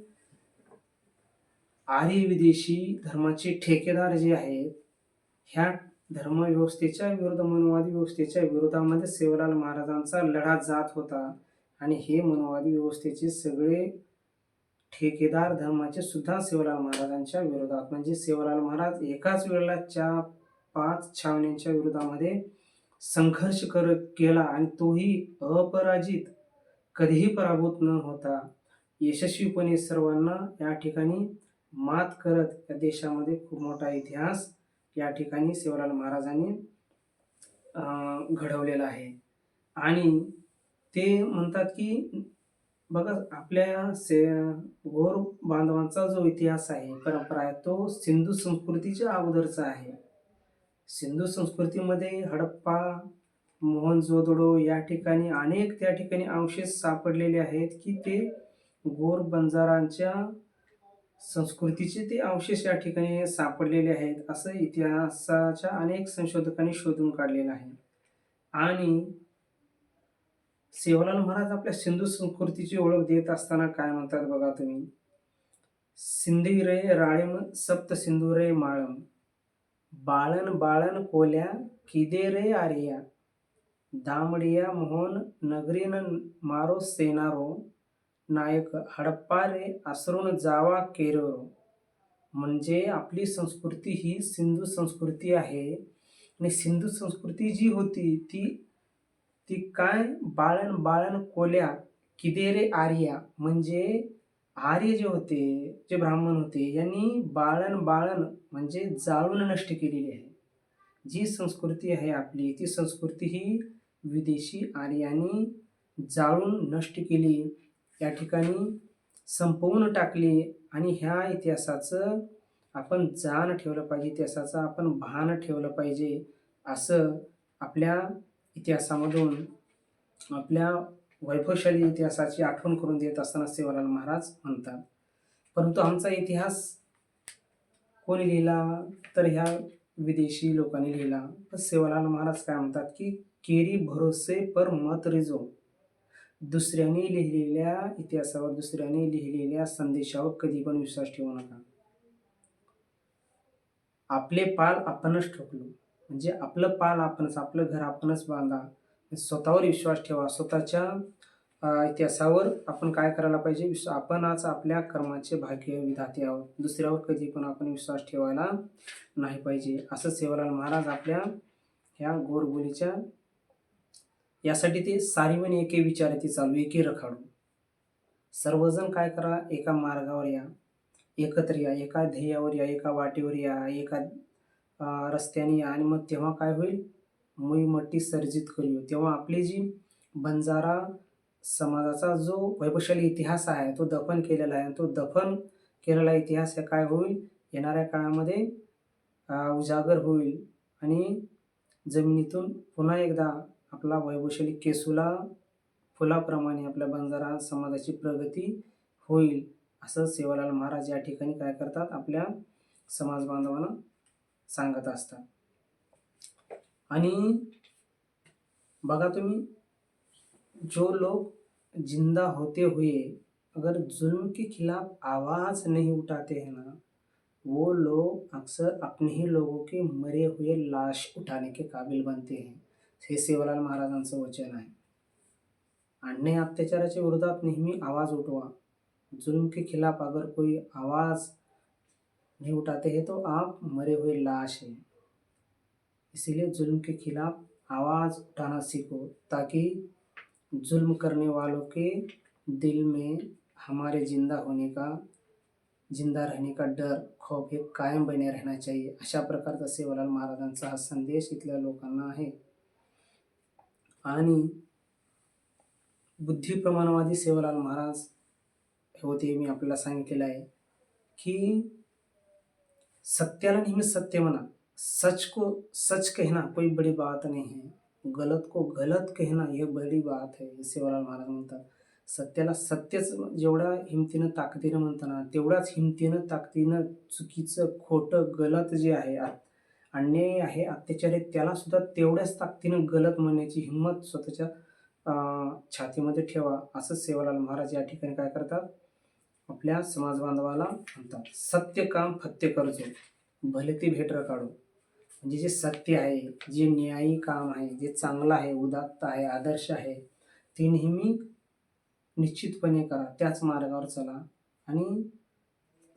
आर्य विदेशी धर्माचे ठेकेदार जे आहेत, ह्या धर्मव्यवस्थेच्या विरुद्ध, मनोवादी व्यवस्थेच्या विरोधामध्ये सेवालाल महाराजांचा लढा जात होता. आणि हे मनोवादी व्यवस्थेचे सगळे ठेकेदार धर्माचे सुद्धा सेवालाल महाराजांच्या विरोधात, म्हणजे सेवालाल महाराज एकाच वेळेला 4-5 छावण्यांच्या विरोधामध्ये संघर्ष केला आणि तोही अपराजित, कधीही पराभूत न होता यशस्वीपणे सर्वांना या ठिकाणी मात करत या देशामध्ये खूप मोठा इतिहास या ठिकाणी सेवालाल महाराजांनी घडवलेला आहे. आणि ते म्हणतात की बघा, आपल्या गोर बांधवांचा जो इतिहास आहे, परंपरा आहे, तो सिंधू संस्कृतीच्या अगोदरचा आहे. सिंधू संस्कृतीमध्ये हडप्पा, मोहनजोदडो या ठिकाणी अनेक त्या ठिकाणी अवशेष सापडलेले आहेत की ते गोर बंजारांच्या संस्कृतीचे ते अवशेष या ठिकाणी सापडलेले आहेत, असं इतिहासाच्या अनेक संशोधकांनी शोधून काढलेलं आहे. आणि सेवालाल महाराज आपल्या सिंधू संस्कृतीची ओळख देत असताना काय म्हणतात बघा तुम्ही, सिंधी रे राळीम सप्त सिंधू रे माळम, बाळन बाळन कोल्या किदे रे आर्या, दामडिया मोहन नगरीन मारो सेनारो, नायक हडप्पा रे असरून जावा केरो. म्हणजे आपली संस्कृती ही सिंधू संस्कृती आहे. आणि सिंधू संस्कृती जी होती ती ती काय, बाळन बाळन कोल्या किदेरे आर्या, म्हणजे आर्य जे होते, जे ब्राह्मण होते, यांनी बाळण बाळण म्हणजे जाळून नष्ट केलेली आहे. जी संस्कृती आहे आपली, ती संस्कृती ही विदेशी आर्यांनी जाळून नष्ट केली. या ठिकाणी संपवून टाकली आणि ह्या इतिहासाचं आपण जाण ठेवलं पाहिजे, इतिहासाचं आपण भान ठेवलं पाहिजे, असं आपल्या इतिहासामधून, आपल्या वैभवशाली इतिहासाची आठवण करून देत असताना सेवालाल महाराज म्हणतात. परंतु आमचा इतिहास कोणी लिहिला? तर ह्या विदेशी लोकांनी लिहिला. तर सेवालाल महाराज काय म्हणतात की केरी भरोसे पर मत रिझो. दुसऱ्याने लिहिलेल्या इतिहासावर, दुसऱ्याने लिहिलेल्या संदेशावर कधी पण विश्वास ठेवू नका. आपले पाल आपणच ठोकलो, म्हणजे आपलं पाल आपणच, आपलं घर आपणच बांधा. स्वतःवर विश्वास ठेवा. स्वतःच्या इतिहासावर आपण काय करायला पाहिजे? आपण आज आपल्या कर्माचे भाग्य विधाते आहोत. दुसऱ्यावर कधी पण आपण विश्वास ठेवायला नाही पाहिजे, असं सेवालाल महाराज आपल्या ह्या गोरबोलीच्या यासाठी ते सारीवन एके विचारती चालू, एके रखाडू. सर्वजण काय करा? एका मार्गावर या, एकत्र या, एका ध्येयावर या, एका वाटेवर या, एका रस्त्याने या आणि मग तेव्हा काय होईल? मुई सर्जित करूया. तेव्हा आपली जी बंजारा समाजाचा जो वैभवशाली इतिहास आहे तो दफन केलेला आहे. तो दफन केलेला इतिहास हे काय होईल? येणाऱ्या काळामध्ये उजागर होईल आणि जमिनीतून पुन्हा एकदा आपला वैभवशाली केसुला फुलाप्रमाणे आपल्या बंजारा समाजाची प्रगती होईल, असं सेवालाल महाराज या ठिकाणी काय करतात? आपल्या समाज बांधवांना सांगत असतात. आणि बघा तुम्ही, जो लोग जिंदा होते हुए अगर जुल्म के खिलाफ आवाज नहीं उठाते हैं ना, वो लोग अक्सर अपने ही लोगों के मरे हुए लाश उठाने के काबिल बनते हैं. हे सेवालाल महाराजांचं वचन आहे. अन्याय अत्याचाराच्या विरोधात नेहमी आवाज उठवा. जुल्म के खिलाफ अगर कोई आवाज नहीं उठाते हैं तो आप मरे हुए लाश हैं. इसीलिए जुल्म के खिलाफ आवाज उठाना सीखो, ताकि जुल्म करने वालों के दिल में हमारे जिंदा रहने का डर, खौफ हे कायम बने रहना चाहिए. अशा प्रकारचा सेवालाल महाराजांचा हा संदेश इथल्या लोकांना आहे. आणि बुद्धिप्रमाणवादी सेवालाल महाराज होते, मी आपल्याला सांगितलेलं आहे की सत्याला नेहमी सत्य म्हणा. सच को सच कहना कोई बड़ी बात नहीं है, गलत को गलत कहना यह बड़ी बात है, सेवालाल महाराज म्हणतात. सत्याला सत्यच जेवढ्या हिमतीनं ताकदीनं म्हणताना, तेवढ्याच हिमतीनं ताकदीनं चुकीचं, खोटं, गलत जे आहे, अन्याय आहे, अत्याचार आहे, त्याला सुद्धा तेवढ्याच ताकदीनं गलत म्हणण्याची हिंमत स्वतःच्या छातीमध्ये ठेवा, असं सेवालाल महाराज या ठिकाणी काय करतात? आपल्या समाज बांधवाला म्हणतात. सत्य काम फत्य करजो, भले ती भेट काढो. म्हणजे जे सत्य आहे, जे न्यायी काम आहे, जे चांगलं आहे, उदात्त आहे, आदर्श आहे, ते नेहमी निश्चितपणे करा, त्याच मार्गावर चला. आणि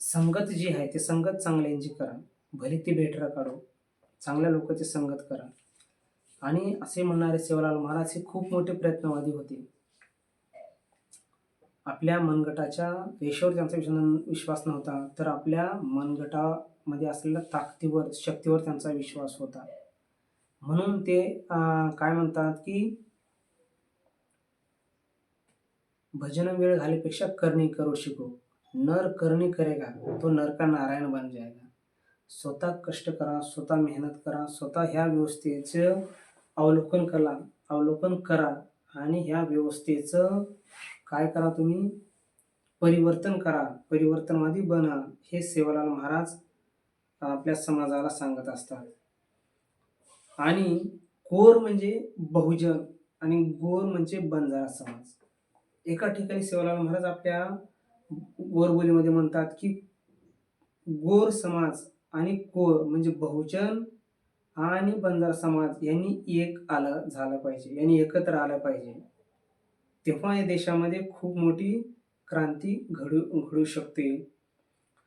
संगत जी आहे ते संगत चांगल्यांची करा, भले ती भेट काढो, चांगल्या लोकांची संगत करा. आणि असे म्हणणारे सेवालाल महाराज हे खूप मोठे प्रयत्नवादी होते. आपल्या मनगटाच्या रेषेवर त्यांचा विश्वास नव्हता, तर आपल्या मनगटामध्ये असलेल्या ताकदीवर, शक्तीवर त्यांचा विश्वास होता. म्हणून ते काय म्हणतात की भजन वेळ घालेपेक्षा करणी करो शिको. नर करणी करेगा तो नर का नारायण बन जाएगा. स्वतः कष्ट करा, स्वतः मेहनत करा, स्वतः ह्या व्यवस्थेचं अवलोकन करा आणि ह्या व्यवस्थेचं काय करा? तुम्ही परिवर्तन करा, परिवर्तनवादी बना. हे सेवालाल महाराज आपल्या समाजाला सांगत असतात. आणि कोर म्हणजे बहुजन आणि गोर म्हणजे बंजारा समाज. एका ठिकाणी सेवालाल महाराज आपल्या गोरबोलीमध्ये म्हणतात की गोर समाज आणि कोर म्हणजे बहुजन आणि बंजारा समाज यांनी एक झालं पाहिजे, यांनी एकत्र आलं पाहिजे. तेव्हा या देशामध्ये खूप मोठी क्रांती घडू शकते.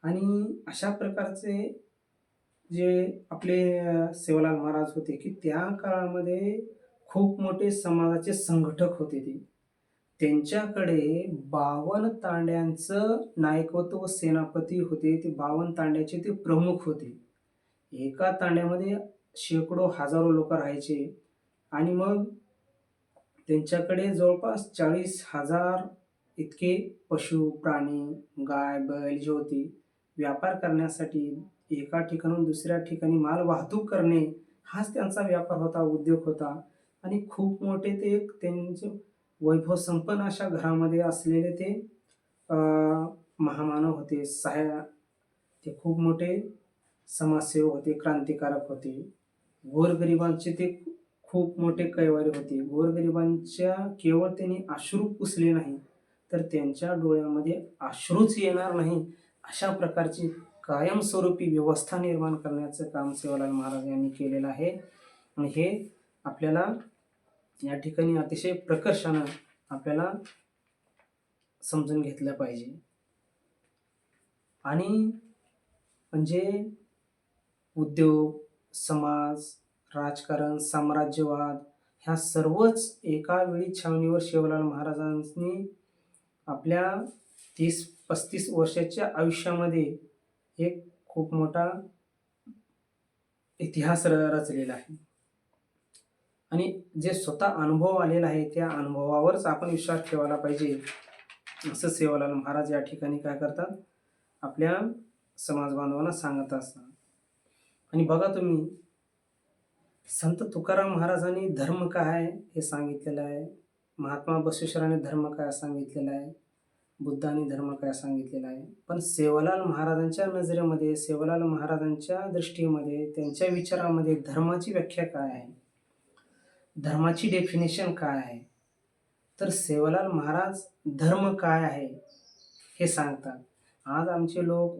आणि अशा प्रकारचे जे आपले सेवालाल महाराज होते की त्या काळामध्ये खूप मोठे समाजाचे संघटक होते ते. त्यांच्याकडे 52 तांड्यांचं नायकत्व व सेनापती होते. ते 52 तांड्याचे ते प्रमुख होते. एका तांड्यामध्ये शेकडो, हजारो लोकं राहायचे आणि मग त्यांच्याकडे जवळपास 40,000 इतके पशु, प्राणी, गाय, बैल जे होते, व्यापार करण्यासाठी एका ठिकाणाहून दुसऱ्या ठिकाणी माल वाहतूक करणे, हाच त्यांचा व्यापार होता, उद्योग होता आणि खूप मोठे ते त्यांचे वैभव संपन्न अशा घरामध्ये असलेले ते अ, महामानव होते. ते खूप मोठे समाजसेवक होते, क्रांतिकारक होते. गोरगरिबांचे ते खूप मोठे कैवारी होते. गोरगरिबांच्या केवळ त्यांनी अश्रू पुसले नाही, तर त्यांच्या डोळ्यामध्ये अश्रूच येणार नाही, अशा प्रकारची कायमस्वरूपी व्यवस्था निर्माण करण्याचं काम सेवालाल महाराज यांनी केलेलं आहे. आणि हे आपल्याला या ठिकाणी अतिशय प्रकर्षानं आपल्याला समजून घेतलं पाहिजे. आणि म्हणजे उद्योग, समाज, राजकारण, साम्राज्यवाद ह्या सर्वच एका वेळी छावणीवर शिवलाल महाराजांनी आपल्या 30-35 वर्षाच्या आयुष्यामध्ये एक खूप मोठा इतिहास रचलेला आहे. आणि जे स्वतः अनुभव आलेला आहे, त्या अनुभवावरच आपण विश्वास ठेवायला पाहिजे, असं सेवालाल महाराज या ठिकाणी काय करतात, आपल्या समाज बांधवांना सांगत असतात. आणि बघा तुम्ही, संत तुकाराम महाराजांनी धर्म काय आहे हे सांगितलेलं आहे. महात्मा बसवेश्वरांनी धर्म काय सांगितलेला आहे. बुद्धांनी धर्म काय सांगितलेला आहे. पण सेवालाल महाराजांच्या नजरेमध्ये, सेवालाल महाराजांच्या दृष्टीमध्ये, त्यांच्या विचारामध्ये धर्माची व्याख्या काय आहे, धर्माची डेफिनेशन काय आहे, तर सेवालाल महाराज धर्म काय आहे हे सांगतात. आज आमचे लोक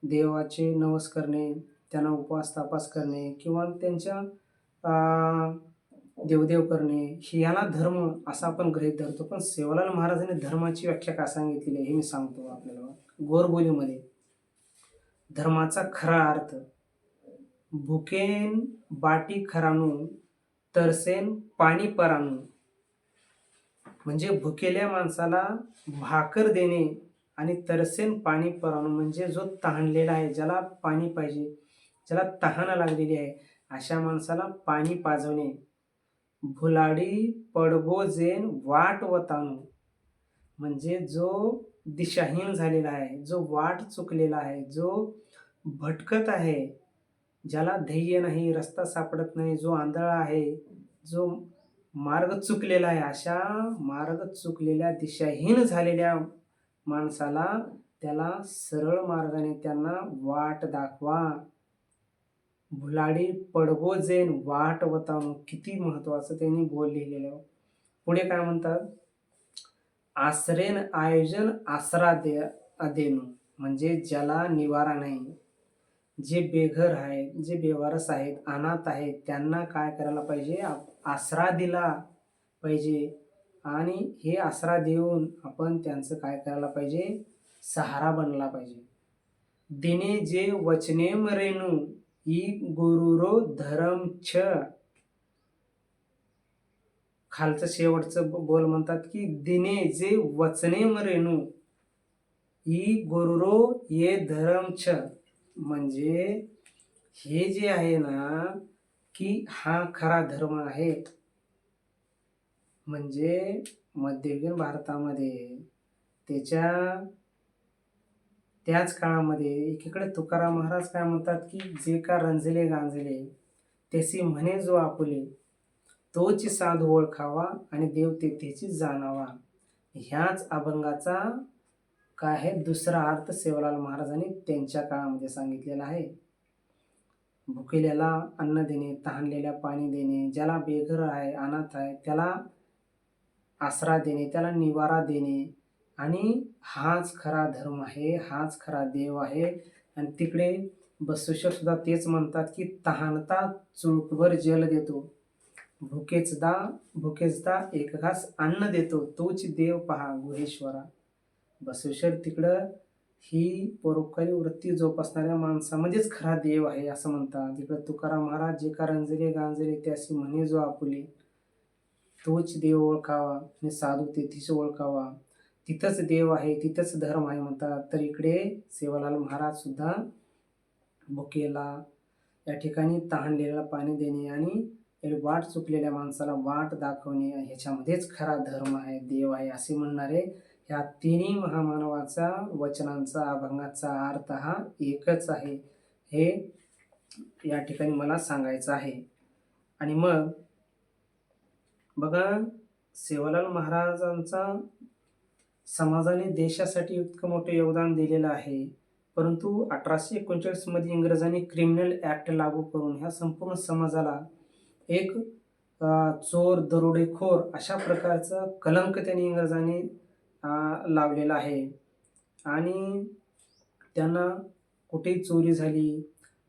देवाचे नवस करणे, त्यांना उपवास तापास करणे किंवा त्यांच्या देवदेव करणे, याला धर्म असा आपण गृहीत धरतो. पण सेवालाल महाराजांनी धर्माची व्याख्या काय सांगितलेली आहे हे मी सांगतो आपल्याला. गोरबोलीमध्ये धर्माचा खरा अर्थ, भुकेन बाटी खरानू, तरसेन पाणी परानू. म्हणजे भुकेल्या माणसाला भाकर देणे आणि तरसेन पाणी परानू म्हणजे जो तहानलेला आहे, ज्याला पाणी पाहिजे, ज्याला तहान लागलेली आहे, अशा माणसाला पाणी पाजवणे. भुलाडी पडगो जेन वाट वतानू म्हणजे जो दिशाहीन झालेला आहे, जो वाट चुकलेला आहे, जो भटकत आहे, ज्याला ध्येय नाही, रस्ता सापडत नाही, जो आंधळा आहे, जो मार्ग चुकलेला आहे, अशा मार्ग चुकलेल्या, दिशाहीन झालेल्या माणसाला त्याला सरळ मार्गाने त्यांना वाट दाखवा. भुलाडी पडगो जेन वाट वतानू, किती महत्वाचं त्यांनी लिहिलेलं आहे. पुढे काय म्हणतात, आसरेन आयोजन आसरा देणू म्हणजे ज्याला निवारा नाही, जे बेघर आहेत, जे बेवारस आहेत, अनाथ आहेत, त्यांना काय करायला पाहिजे, आसरा दिला पाहिजे. आणि हे आसरा देऊन आपण त्यांचं काय करायला पाहिजे, सहारा बनला पाहिजे. दिने जे वचने मरेनू ई गुरुरो धरम छ. खालचं शेवटचं बोल म्हणतात की दिने जे वचने मरेनू ई गुरुरो ये धरम छ. म्हणजे हे जे आहे ना, की हा खरा धर्म आहे. म्हणजे मध्ययुगीन भारतामध्ये त्याच काळामध्ये एकीकडे तुकाराम महाराज काय म्हणतात की जे का रंजले गांजले त्याची म्हणे जो आपुले, तोची साधू ओळखावा आणि देव तेथेची जाणावा. ह्याच अभंगाचा काय आहे दुसरा अर्थ सेवालाल महाराजांनी त्यांच्या काळामध्ये सांगितलेला आहे. भुकेल्याला अन्न देणे, तहानलेल्या पाणी देणे, ज्याला बेघर आहे, अनाथ आहे, त्याला आसरा देणे, त्याला निवारा देणे. आणि हाच खरा धर्म आहे, हाच खरा देव आहे. आणि तिकडे बसवेश्वर सुद्धा तेच म्हणतात की तहानता चुळकभर जल देतो, भुकेचदा एक घास अन्न देतो, तोच देव पहा गुहेश्वरा. बसवेश्वर तिकडं ही परोपकारी वृत्ती जोपासणाऱ्या माणसामध्येच खरा देव आहे असं म्हणतात. तिकडं तुकाराम महाराज जे का रंजले गांजले त्याशी म्हणे जो आपुले, तोच देव ओळखावा आणि साधू तेथीच ओळखावा. तिथंच देव आहे, तिथंच धर्म आहे म्हणतात. तर इकडे सेवालाल महाराज सुद्धा भुकेला, या ठिकाणी तहानलेल्याला पाणी देणे आणि वाट चुकलेल्या माणसाला वाट दाखवणे, ह्याच्यामध्येच खरा धर्म आहे, देव आहे, असे म्हणणारे ह्या तिन्ही महामानवाचा वचनांचा, अभंगाचा अर्थ हा एकच आहे, हे या ठिकाणी मला सांगायचं आहे. आणि मग बघा, सेवालाल महाराजांचा समाजाने देशासाठी इतकं मोठं योगदान दिलेलं आहे, परंतु 1839 मध्ये इंग्रजांनी क्रिमिनल ॲक्ट लागू करून ह्या संपूर्ण समाजाला एक चोर, दरोडेखोर अशा प्रकारचा कलंक त्यांनी इंग्रजांनी लावलेला आहे. आणि त्यांना कुठेही चोरी झाली,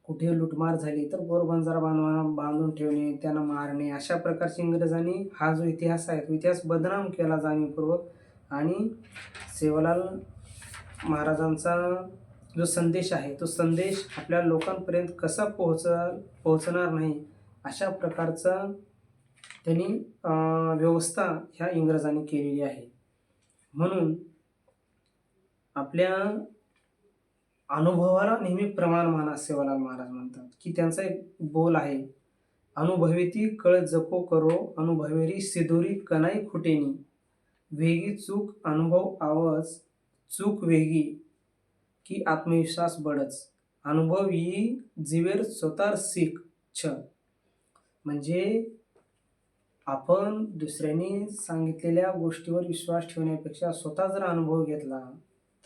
कुठे लूटमार झाली तर गोरबंजारा बांधून ठेवणे, त्यांना मारणे, अशा प्रकारचे इंग्रजांनी हा जो इतिहास आहे तो इतिहास बदनाम केला जाणीवपूर्वक. आणि सेवालाल महाराजांचा जो संदेश आहे तो संदेश आपल्या लोकांपर्यंत कसा पोहोचणार नाही अशा प्रकारचा त्यांनी व्यवस्था ह्या इंग्रजांनी केलेली आहे. म्हणून आपल्या अनुभवाला नेहमी प्रमाण माना, सेवालाल महाराज म्हणतात की त्यांचा एक बोल आहे, अनुभवेती कळ जको करो, अनुभवेरी सिदोरी कनाई खुटेनी, वेगी चूक अनुभव आवच, चूक वेगी की आत्मविश्वास बडच, अनुभव ही जीवेर स्वतः सीख छ. म्हणजे आपण दुसऱ्यांनी सांगितलेल्या गोष्टीवर विश्वास ठेवण्यापेक्षा स्वतः जर अनुभव घेतला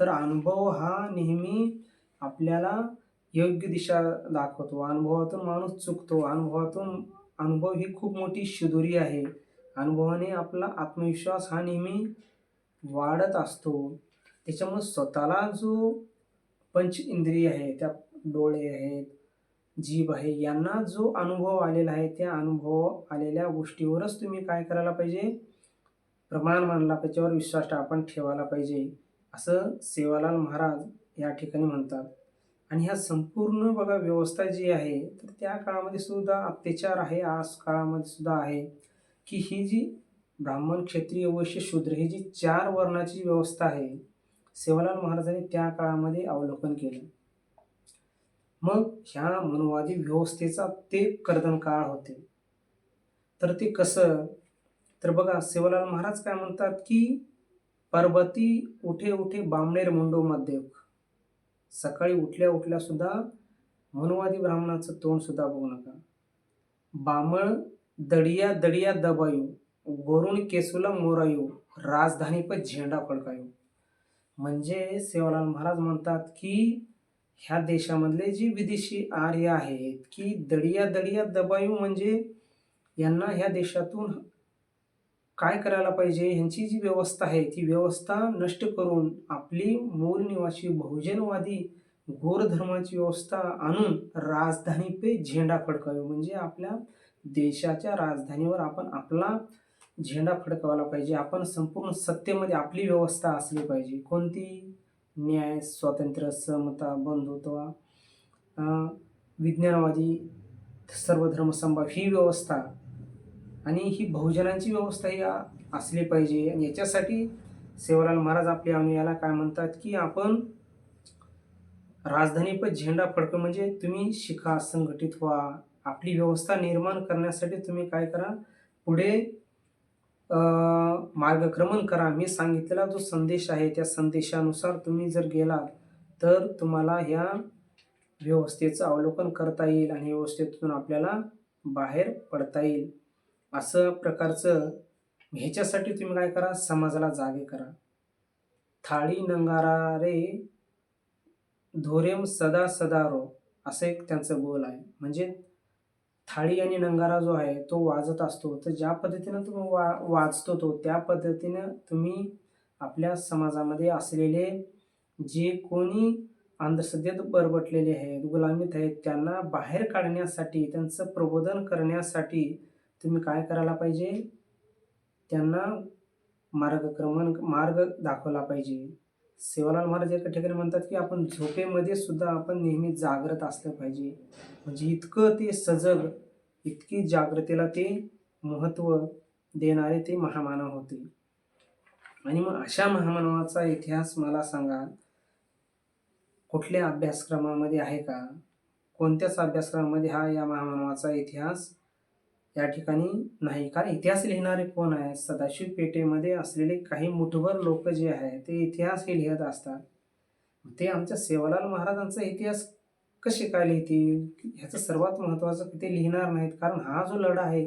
तर अनुभव हा नेहमी आपल्याला योग्य दिशा दाखवतो. अनुभवातून माणूस चुकतो. अनुभव ही खूप मोठी शिदोरी आहे. अनुभवाने आपला आत्मविश्वास हा नेहमी वाढत असतो. त्याच्यामुळे स्वतःला जो पंच इंद्रिय आहे, त्या डोळे आहेत, जीभ आहे, यांना जो अनुभव आलेला आहे त्या अनुभव आलेल्या गोष्टीवरच तुम्ही काय करायला पाहिजे, प्रमाण मानला पाहिजे, त्याच्यावर विश्वास आपण ठेवायला पाहिजे, असं सेवालाल महाराज या ठिकाणी म्हणतात. आणि ह्या संपूर्ण बघा व्यवस्था जी आहे तर त्या काळामध्ये सुद्धा अत्याचार आहे, आज काळामध्ये सुद्धा आहे, की ही जी ब्राह्मण, क्षत्रिय, वैश्य, शूद्र ही जी 4 वर्णाची व्यवस्था आहे सेवालाल महाराजांनी त्या काळामध्ये अवलोकन केलं. मग ह्या मनोवादी व्यवस्थेचा ते कर्दन काळ होते. तर ते कसं, तर बघा सेवालाल महाराज काय म्हणतात की पर्वती उठे उठे बामणेर मुंडो मध्य, सकाळी उठल्या उठल्या सुद्धा मनोवादी ब्राह्मणाचं तोंड सुद्धा बघू नका. बामण दडिया दडिया दबायू, गोरुण केसूला मोरायू, राजधानी पर झेंडा फडकायू. म्हणजे सेवालाल महाराज म्हणतात की ह्या देशामधले जे विदेशी आर्य आहेत की दडिया दडिया दबायू, म्हणजे यांना ह्या देशातून काय करायला पाहिजे, ह्यांची जी व्यवस्था आहे ती व्यवस्था नष्ट करून आपली मूळ निवासी बहुजनवादी गोर धर्माची व्यवस्था आणून राजधानी पे झेंडा फडकावे, म्हणजे आपल्या देशाच्या राजधानीवर आपण आपला झेंडा फडकवायला पाहिजे. आपण संपूर्ण सत्तेमध्ये आपली व्यवस्था असली पाहिजे. कोणती? न्याय, स्वातंत्र्य, समता, बंधुत्व, विज्ञानवादी, सर्वधर्म समभाव ही व्यवस्था आणि ही बहुजनांची व्यवस्था ही असली पाहिजे. आणि याच्यासाठी सेवालाल महाराज आपल्या अनुयायाला काय म्हणतात की आपण राजधानी पर झेंडा फडकं, म्हणजे तुम्ही शिका, संघटित व्हा, आपली व्यवस्था निर्माण करण्यासाठी तुम्ही काय करा, पुढे मार्गक्रमण करा. मी सांगितलेला जो संदेश आहे त्या संदेशानुसार तुम्ही जर गेलात तर तुम्हाला ह्या व्यवस्थेचं अवलोकन करता येईल आणि व्यवस्थेतून आपल्याला बाहेर पडता येईल. असं प्रकारचं ह्याच्यासाठी तुम्ही काय करा, समाजाला जागे करा. थाळी नंगारा रे धोरेम सदा सदारो, असं एक त्यांचं बोल आहे. म्हणजे थाळी आणि नंगारा जो आहे तो वाजत असतो, तर ज्या पद्धतीनं तुम्ही वाजतो तो त्या पद्धतीनं तुम्ही आपल्या समाजामध्ये असलेले जे कोणी अंधश्रद्धेत बरबटलेले आहेत, गुलामीत आहेत, त्यांना बाहेर काढण्यासाठी, त्यांचं प्रबोधन करण्यासाठी तुम्ही काय करायला पाहिजे, त्यांना मार्ग दाखवला पाहिजे. सेवालाल महाराज एका ठिकाणी म्हणतात की आपण झोपेमध्ये सुद्धा आपण नेहमी जागृत असलं पाहिजे. म्हणजे इतकं ते सजग, इतकी जागृतीला ते महत्त्व देणारे ते महामानव होते. आणि मग अशा महामानवाचा इतिहास मला सांगा, कुठल्या अभ्यासक्रमामध्ये आहे का? कोणत्याच अभ्यासक्रमामध्ये या महामानवाचा इतिहास या ठिकाणी नाही. कारण इतिहास लिहिणारे कोण आहे? सदाशिव पेठेमध्ये असलेले काही मुठभर लोक जे आहेत ते इतिहास हे लिहित असतात. ते आमच्या सेवालाल महाराजांचा इतिहास कसे काय लिहितील? ह्याचं सर्वात महत्त्वाचं ते लिहिणार नाहीत. कारण हा जो लढा आहे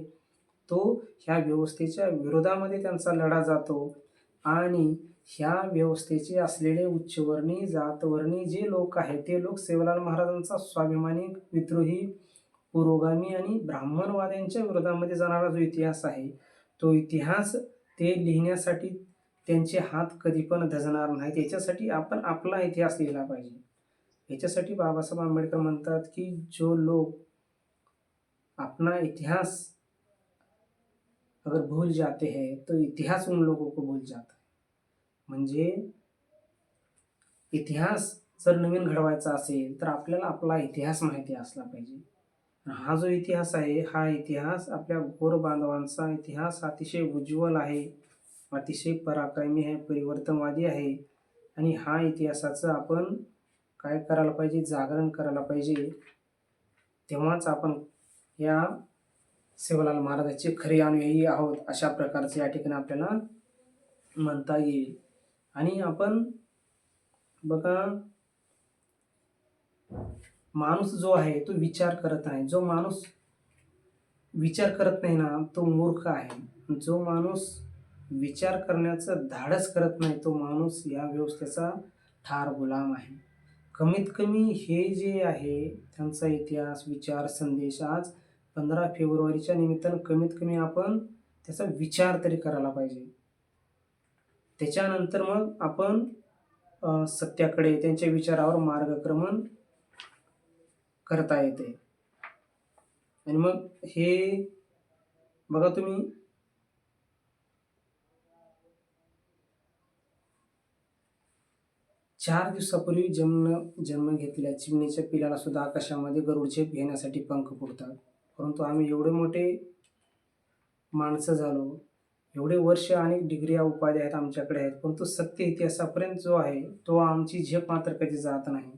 तो ह्या व्यवस्थेच्या विरोधामध्ये त्यांचा लढा जातो आणि ह्या व्यवस्थेचे असलेले उच्चवर्णीय, जातवर्णीय जे लोक आहेत ते लोक सेवालाल महाराजांचा स्वाभिमानी, विद्रोही, पुरोगामी आणि ब्राह्मणवाद्यांच्या विरोधामध्ये जाणारा जो इतिहास आहे, तो इतिहास ते लिहिण्यासाठी त्यांचे हात कधी पण धजणार नाहीत. याच्यासाठी आपण आपला इतिहास लिहिला पाहिजे. याच्यासाठी बाबासाहेब आंबेडकर म्हणतात की जो लोग अपना इतिहास अगर भूल जाते हैं तो इतिहास उन लोगों को भूल जाता है. म्हणजे इतिहास जर नवीन घडवायचा असेल तर आपल्याला आपला इतिहास माहिती असला पाहिजे. हा जो इतिहास आहे हा इतिहास आपल्या गोर बांधवांचा इतिहास अतिशय उज्ज्वल आहे, अतिशय पराक्रमी आहे, परिवर्तनवादी आहे. आणि हा इतिहासाचं आपण काय करायला पाहिजे? जागरण करायला पाहिजे. तेव्हाच आपण या सेवालाल महाराजांचे खरे अनुयायी आहोत अशा प्रकारचे या ठिकाणी आपल्याला म्हणता येईल. आणि आपण बघा, माणूस जो आहे तो विचार करत नाही. जो माणूस विचार करत नाही ना तो मूर्ख आहे. जो माणूस विचार करण्याचं धाडस करत नाही तो माणूस या व्यवस्थेचा ठार गुलाम आहे. कमीत कमी हे जे आहे त्यांचा इतिहास, विचार, संदेश आज 15 फेब्रुवारीच्या निमित्तानं कमीत कमी आपण त्याचा विचार तरी करायला पाहिजे. त्याच्यानंतर मग आपण सत्याकडे, त्यांच्या विचारावर मार्गक्रमण करता येते. आणि मग हे बघा तुम्ही, 4 दिवसापूर्वी जन्म घेतलेल्या चिमणीच्या पिलाला सुद्धा आकाशामध्ये गरुडझेप घेण्यासाठी पंख फुटतात. परंतु आम्ही एवढे मोठे माणसं झालो, एवढे वर्ष अनेक डिग्र्या, उपाध्या आहेत आमच्याकडे आहेत, परंतु सत्य इतिहासापर्यंत जो आहे तो आमची झेप मात्र कधी जात नाही.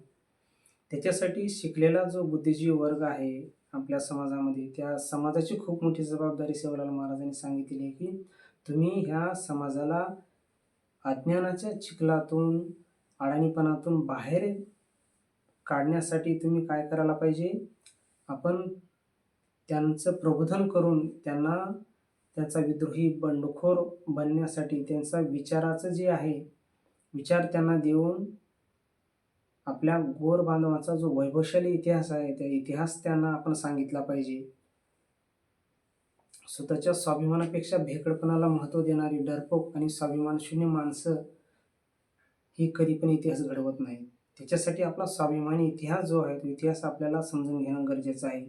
त्याच्यासाठी शिकलेला जो बुद्धिजीवी वर्ग आहे आपल्या समाजामध्ये, त्या समाजाची खूप मोठी जबाबदारी सेवालाल महाराजांनी सांगितलेली आहे की तुम्ही ह्या समाजाला अज्ञानाच्या चिखलातून, अडाणीपणातून बाहेर काढण्यासाठी तुम्ही काय करायला पाहिजे? आपण त्यांचं प्रबोधन करून त्यांना त्याचा विद्रोही, बंडखोर बनण्यासाठी त्यांचा विचाराचं जे आहे, विचार त्यांना देऊन आपल्या गोर बांधवाचा जो वैभवशाली इतिहास आहे त्या इतिहास त्यांना आपण सांगितला पाहिजे. स्वतःच्या स्वाभिमानापेक्षा भेकडपणाला महत्त्व देणारी डरपोक आणि स्वाभिमानशून्य माणसं ही कधी पण इतिहास घडवत नाही. त्याच्यासाठी आपला स्वाभिमानी इतिहास जो आहे तो इतिहास आपल्याला समजून घेणं गरजेचं आहे.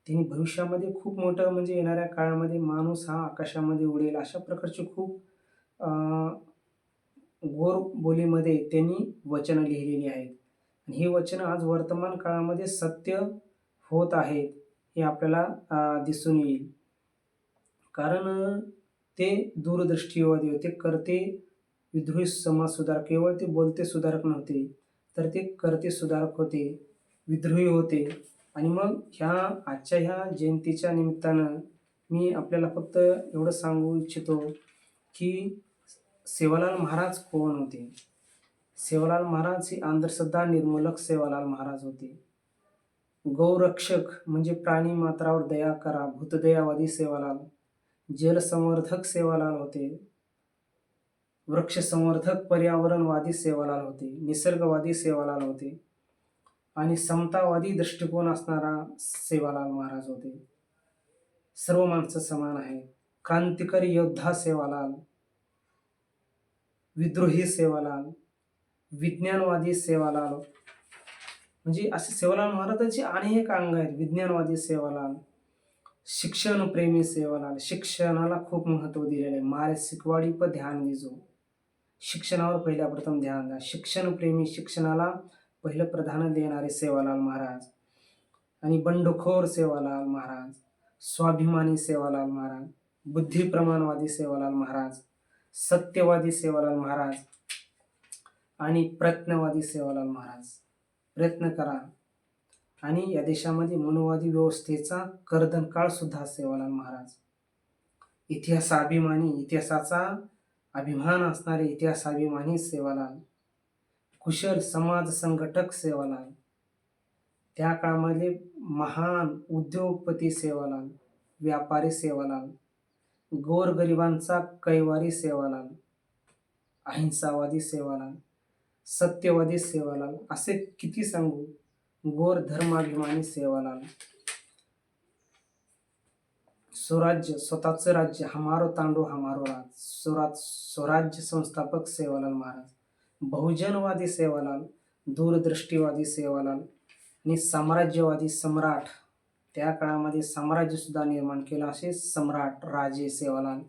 त्यांनी भविष्यामध्ये खूप मोठं म्हणजे येणाऱ्या काळामध्ये माणूस हा आकाशामध्ये उडेल अशा प्रकारची खूप गोर बोलीमध्ये त्यांनी वचनं लिहिलेली आहेत. आणि ही वचनं आज वर्तमान काळामध्ये सत्य होत आहेत हे आपल्याला दिसून येईल. कारण ते दूरदृष्टीवादी होते, करते विद्रोही समाज सुधारक. केवळ ते बोलते सुधारक नव्हते, तर ते करते सुधारक होते, विद्रोही होते. आणि मग आजच्या ह्या जयंतीच्या निमित्तानं मी आपल्याला फक्त एवढं सांगू इच्छितो की सेवालाल महाराज कोण होते? सेवालाल महाराज ही अंधश्रद्धा निर्मूलक सेवालाल महाराज होते. गौरक्षक म्हणजे प्राणी मात्रावर दया करा, भूतदयावादी सेवालाल. जलसंवर्धक सेवालाल होते. वृक्ष संवर्धक, पर्यावरणवादी सेवालाल होते. निसर्गवादी सेवालाल होते. आणि समतावादी दृष्टिकोन असणारा सेवालाल महाराज होते. सर्व माणसं समान आहेत. क्रांतिकारी योद्धा सेवालाल, विद्रोही सेवालाल, विज्ञानवादी सेवालाल. म्हणजे असे सेवालाल महाराजांचे अनेक अंग आहेत. विज्ञानवादी सेवालाल, शिक्षणप्रेमी सेवालाल, शिक्षणाला खूप महत्त्व दिलेले आहे. मारे शिकवाडी पर ध्यान दीजो, शिक्षणावर पहिल्या प्रथम ध्यान द्या. शिक्षणप्रेमी, शिक्षणाला पहिलं प्राधान्य देणारे सेवालाल महाराज. आणि बंडखोर सेवालाल महाराज, स्वाभिमानी सेवालाल महाराज. बुद्धिप्रमाणवादी सेवालाल महाराज, सत्यवादी सेवालाल महाराज आणि प्रयत्नवादी सेवालाल महाराज. प्रयत्न करा. आणि या देशामध्ये मनुवादी व्यवस्थेचा कर्दनकाळ सुद्धा सेवालाल महाराज. इतिहासाभिमानी, इतिहासाचा अभिमान असणारे इतिहासाभिमानी सेवालाल, कुशल समाज संघटक सेवालाल, त्या काळामध्ये महान उद्योगपती सेवालाल, व्यापारी सेवालाल, गोरगरिबांचा कैवारी सेवालाल, अहिंसावादी सेवालाल, सत्यवादी सेवालाल, असे किती सांगू. गोर धर्माभिमानी सेवालाल, स्वराज्य, स्वतःचं राज्य, हमारो तांडो हमारो राज, स्वराज्य संस्थापक सेवालाल महाराज, बहुजनवादी सेवालाल, दूरदृष्टीवादी सेवालाल आणि साम्राज्यवादी सम्राट, त्या काळामध्ये साम्राज्य सुद्धा निर्माण केलं असे सम्राट राजे सेवालाल.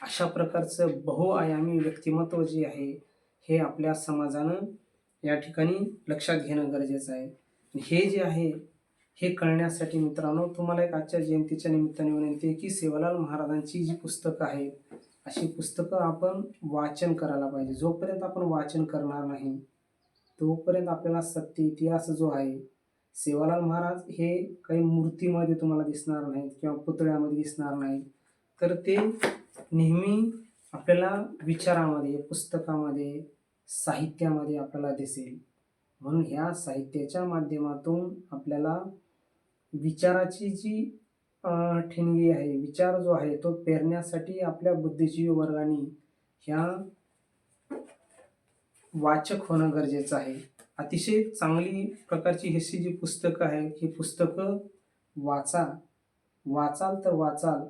अशा प्रकारचं बहुआयामी व्यक्तिमत्व जे आहे हे आपल्या समाजानं या ठिकाणी लक्षात घेणं गरजेचं आहे. हे जे आहे हे कळण्यासाठी मित्रांनो, तुम्हाला एक आजच्या जयंतीच्या निमित्ताने विनंती आहे की सेवालाल महाराजांची जी पुस्तकं आहेत अशी पुस्तकं आपण वाचन करायला पाहिजे. जोपर्यंत आपण वाचन करणार नाही तोपर्यंत आपल्याला सत्य इतिहास जो आहे, सेवालाल महाराज हे काही मूर्तीमध्ये तुम्हाला दिसणार नाहीत किंवा पुतळ्यामध्ये दिसणार नाहीत, तर ते नेहमी आपल्याला विचारामध्ये, पुस्तकामध्ये, साहित्यामध्ये आपल्याला दिसेल. म्हणून ह्या साहित्याच्या माध्यमातून आपल्याला विचाराची जी ठिणगी आहे, विचार जो आहे तो पेरण्यासाठी आपल्या बुद्धिजीवी वर्गाने ह्या वाचक होणं गरजेचं आहे. अतिशय चांगली प्रकारची ही जी पुस्तकं आहेत, ही पुस्तकं वाचा. वाचाल तर वाचाल,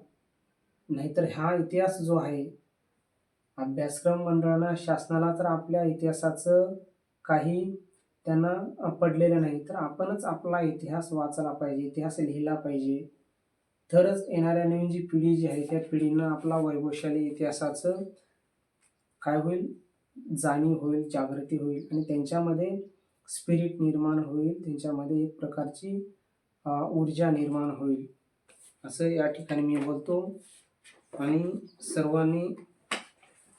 नाहीतर हा इतिहास जो आहे, अभ्यासक्रम मंडळाला, शासनाला तर आपल्या इतिहासाचं काही त्यांना पडलेलं नाही, तर आपणच आपला इतिहास वाचायला पाहिजे, इतिहास लिहिला पाहिजे. तरच येणाऱ्या नवीन जी पिढी जी आहे त्या पिढीनं आपला वैभवशाली इतिहासाचं काय होईल, जाणीव होईल, जागृती होईल आणि त्यांच्यामध्ये स्पिरिट निर्माण होईल, त्यांच्यामध्ये एक प्रकारची ऊर्जा निर्माण होईल, असं या ठिकाणी मी बोलतो. आणि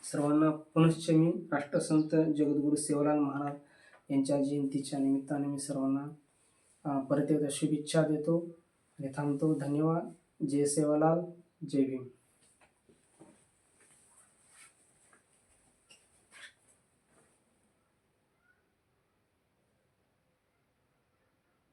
सर्वांना पुनश्च मी राष्ट्रसंत जगद्गुरू सेवालाल महाराज यांच्या जयंतीच्या निमित्ताने मी सर्वांना परत एकदा शुभेच्छा देतो आणि थांबतो. धन्यवाद. जय सेवालाल, जय भीम.